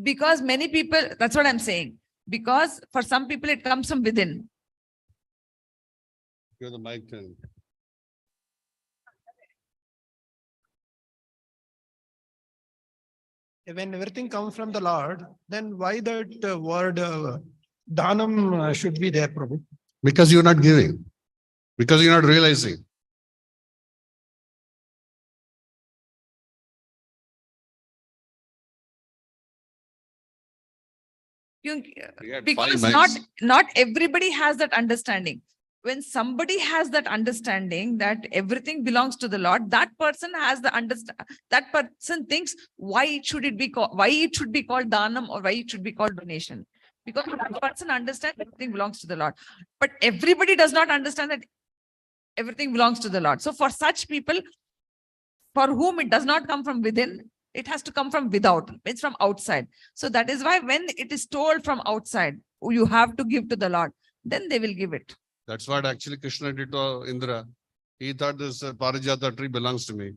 Because many people, that's what I'm saying. Because for some people it comes from within. Give the mic to him. When everything comes from the Lord, then why that word dhanam should be there, Prabhu? Because you're not giving. Because you're not realizing. Because not everybody has that understanding. When somebody has that understanding that everything belongs to the Lord, that person has the that person thinks why it should be called dhanam or why it should be called donation. Because that person understands everything belongs to the Lord. But everybody does not understand that everything belongs to the Lord. So for such people, for whom it does not come from within, it has to come from without. It's from outside. So that is why when it is told from outside, you have to give to the Lord, then they will give it. That's what actually Krishna did to Indra. He thought this Parijata tree belongs to me.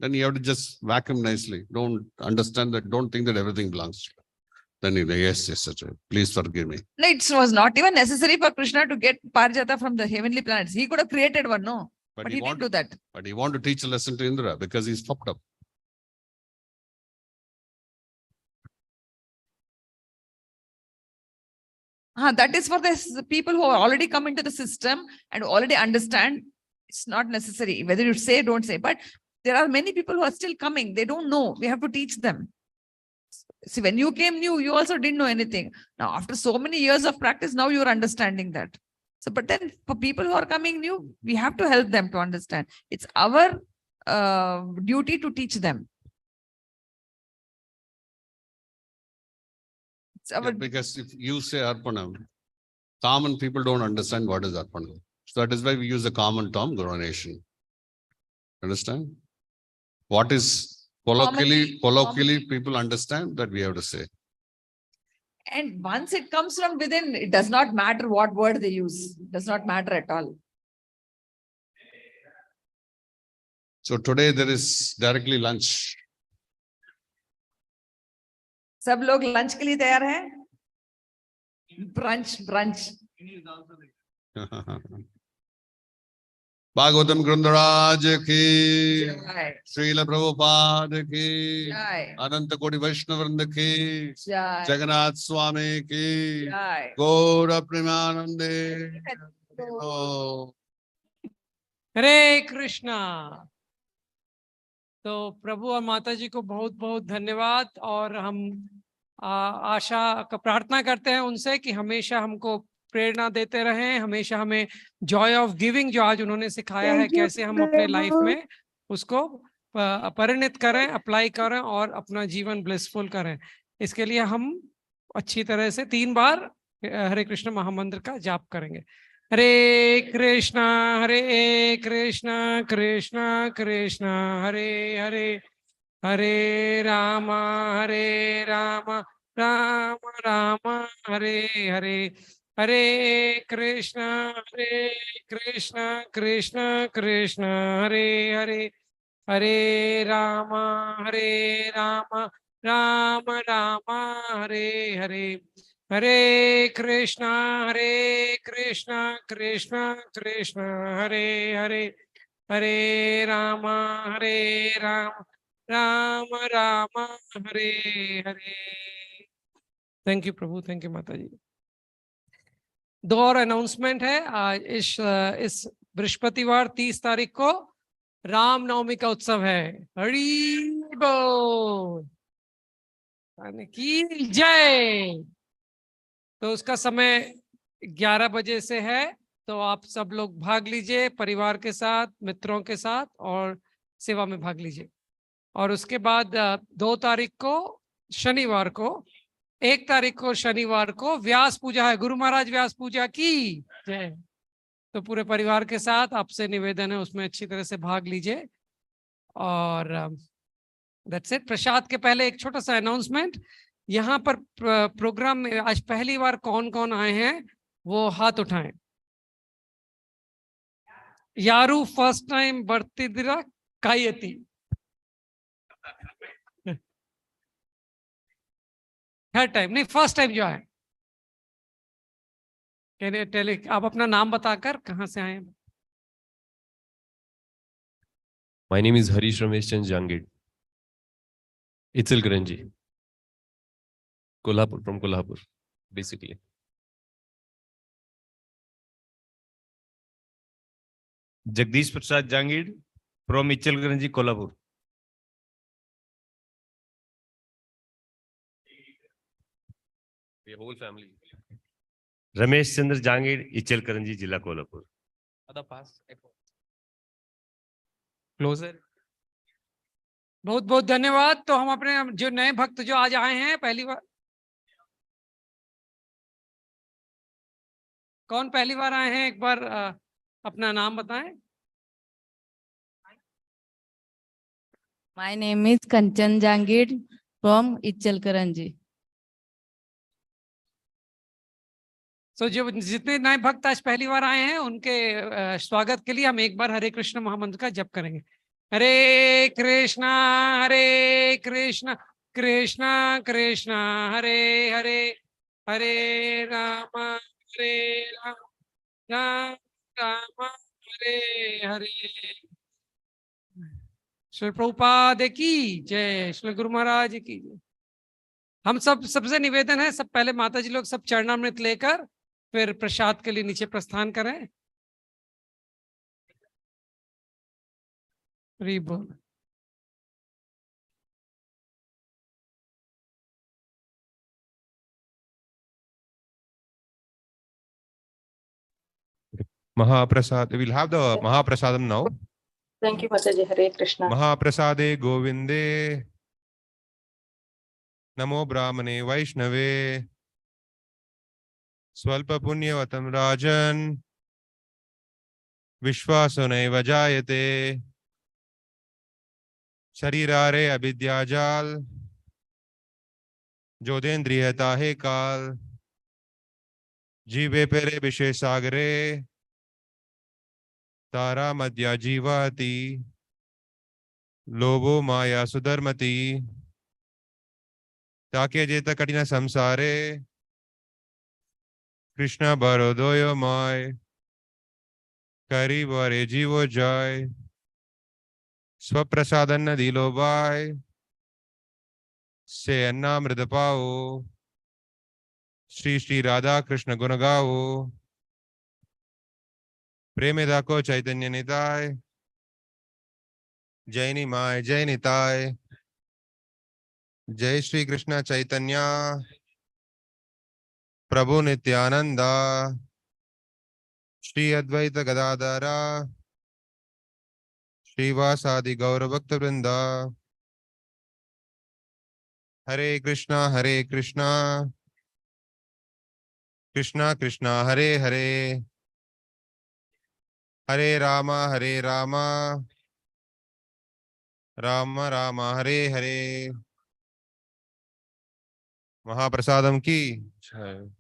Then you have to just whack him nicely. Don't understand that. Don't think that everything belongs to you. Then he, yes, such a, please forgive me. No, it was not even necessary for Krishna to get Parijata from the heavenly planets. He could have created one, no. But he didn't do that. But he wanted to teach a lesson to Indra because he's fucked up. That is for the people who are already come into the system and already understand. It's not necessary whether you say, don't say, but there are many people who are still coming. They don't know. We have to teach them. See, when you came new, you also didn't know anything. Now, after so many years of practice, now you're understanding that. So, but then for people who are coming new, we have to help them to understand. It's our duty to teach them. Yeah, because if you say Arpanam, common people don't understand what is Arpanam. So that is why we use the common term donation. Understand? What is colloquially people understand that we have to say. And once it comes from within, it does not matter what word they use. It does not matter at all. So today there is directly lunch. सब लोग lunch के लिए तैयार हैं? Brunch Bhagavatam ग्रंथराज की, श्रील प्रभुपाद की, अनंत कोटि वैष्णव वृंद की, जगन्नाथ स्वामी की, गौर प्रेमानंदे। हरे कृष्णा। तो प्रभु और माता जी को बहुत बहुत धन्यवाद। और हम आशा का प्रार्थना करते हैं उनसे कि हमेशा हमको प्रेरणा देते रहें, हमेशा हमें जॉय ऑफ गिविंग जो आज उन्होंने सिखाया है कैसे हम अपने लाइफ में उसको परिणित करें, अप्लाई करें और अपना जीवन ब्लिसफुल करें। इसके लिए हम अच्छी तरह से 3 बार हरे कृष्ण महामंत्र का जाप करेंगे। हरे कृष्णा कृष्णा कृष्णा हरे हरे, हरे राम राम राम हरे हरे, हरे कृष्णा कृष्णा कृष्णा हरे हरे, हरे राम राम राम हरे हरे, हरे कृष्णा कृष्णा कृष्णा हरे हरे, हरे राम राम राम हरे हरे। थैंक यू प्रभु, थैंक यू माता जी। 2 और अनाउंसमेंट है। आज इस बृहस्पतिवार 30 तारीख को रामनवमी का उत्सव है। हरि बोल की जय। तो उसका समय 11 बजे से है, तो आप सब लोग भाग लीजिए परिवार के साथ, मित्रों के साथ और सेवा में भाग लीजिए। और उसके बाद 2 तारीख को शनिवार को, 1 तारीख को शनिवार को व्यास पूजा है। गुरु महाराज व्यास पूजा की जय। तो पूरे परिवार के साथ आपसे निवेदन है उसमें अच्छी तरह से भाग लीजिए। और दैट्स इट। प्रसाद के पहले एक छोटा सा अनाउंसमेंट। यहाँ पर प्रोग्राम में आज पहली बार कौन कौन आए हैं वो हाथ उठाएं। यारू फर्स्ट टाइम ಬರ್ತಿದ್ದೀರಾ ಕೈ ಎತ್ತಿ। थर्ड टाइम नहीं, फर्स्ट टाइम जो है। आप अपना नाम बताकर कहां से आए हैं? My name is Harish Ramesh Chand Jangid. Itzilkaranji. Kolhapur, from Kolhapur, basically. Jagdish Prasad Jangid from Ichalkaranji, Kolhapur. The whole family. Ramesh Chandra Jangid, Ichalkaranji, Jilla Kolhapur. Other pass. Closer. बहुत बहुत धन्यवाद। तो हम अपने जो नए भक्त जो आज आए हैं पहली बार, कौन पहली बार आए हैं एक बार अपना नाम बताएं। My name is Kanchan Jangid from Ichalkaranji. तो जो जितने नए भक्त आज पहली बार आए हैं उनके स्वागत के लिए हम एक बार हरे कृष्ण महामंत्र का जप करेंगे। हरे कृष्णा कृष्णा कृष्णा हरे हरे, हरे राम राम राम हरे हरे। श्री प्रभुपाद की जय, श्री गुरु महाराज की जय। हम सबसे निवेदन है, सब पहले माता जी लोग सब चरणामृत लेकर फिर प्रसाद के लिए नीचे प्रस्थान करें। हरि बोल। Mahaprasad. We'll have the Mahaprasadam now. Thank you, Mataji. Hare Krishna. Mahaprasade Govinde. Namo Brahmane Vaishnave. Swalpa Punyavatam Rajan. Vishwasane Vajayate. Sharirare Abhidyajal. Jodendriya Tahe Kal. Jive Pere Vishesagare. तारा मध्या जीवाति लोभो माया सुधर्मति ताके जेत कठिन संसारे कृष्ण बरोदोयो माय करी बरे जीवो जाय स्वप्रसादन दिलो बाय से अन्नामृत पाओ श्री श्री राधा कृष्ण गुण गाओ प्रेमेदा को चैतन्य निताय जय निमाय जय निताय जय श्री कृष्ण चैतन्य प्रभु नित्यानंद श्री अद्वैत गदाधर श्रीवासादि गौर भक्त वृंदा। हरे कृष्णा कृष्णा कृष्णा हरे हरे, हरे रामा राम राम हरे हरे। महाप्रसादम की जय।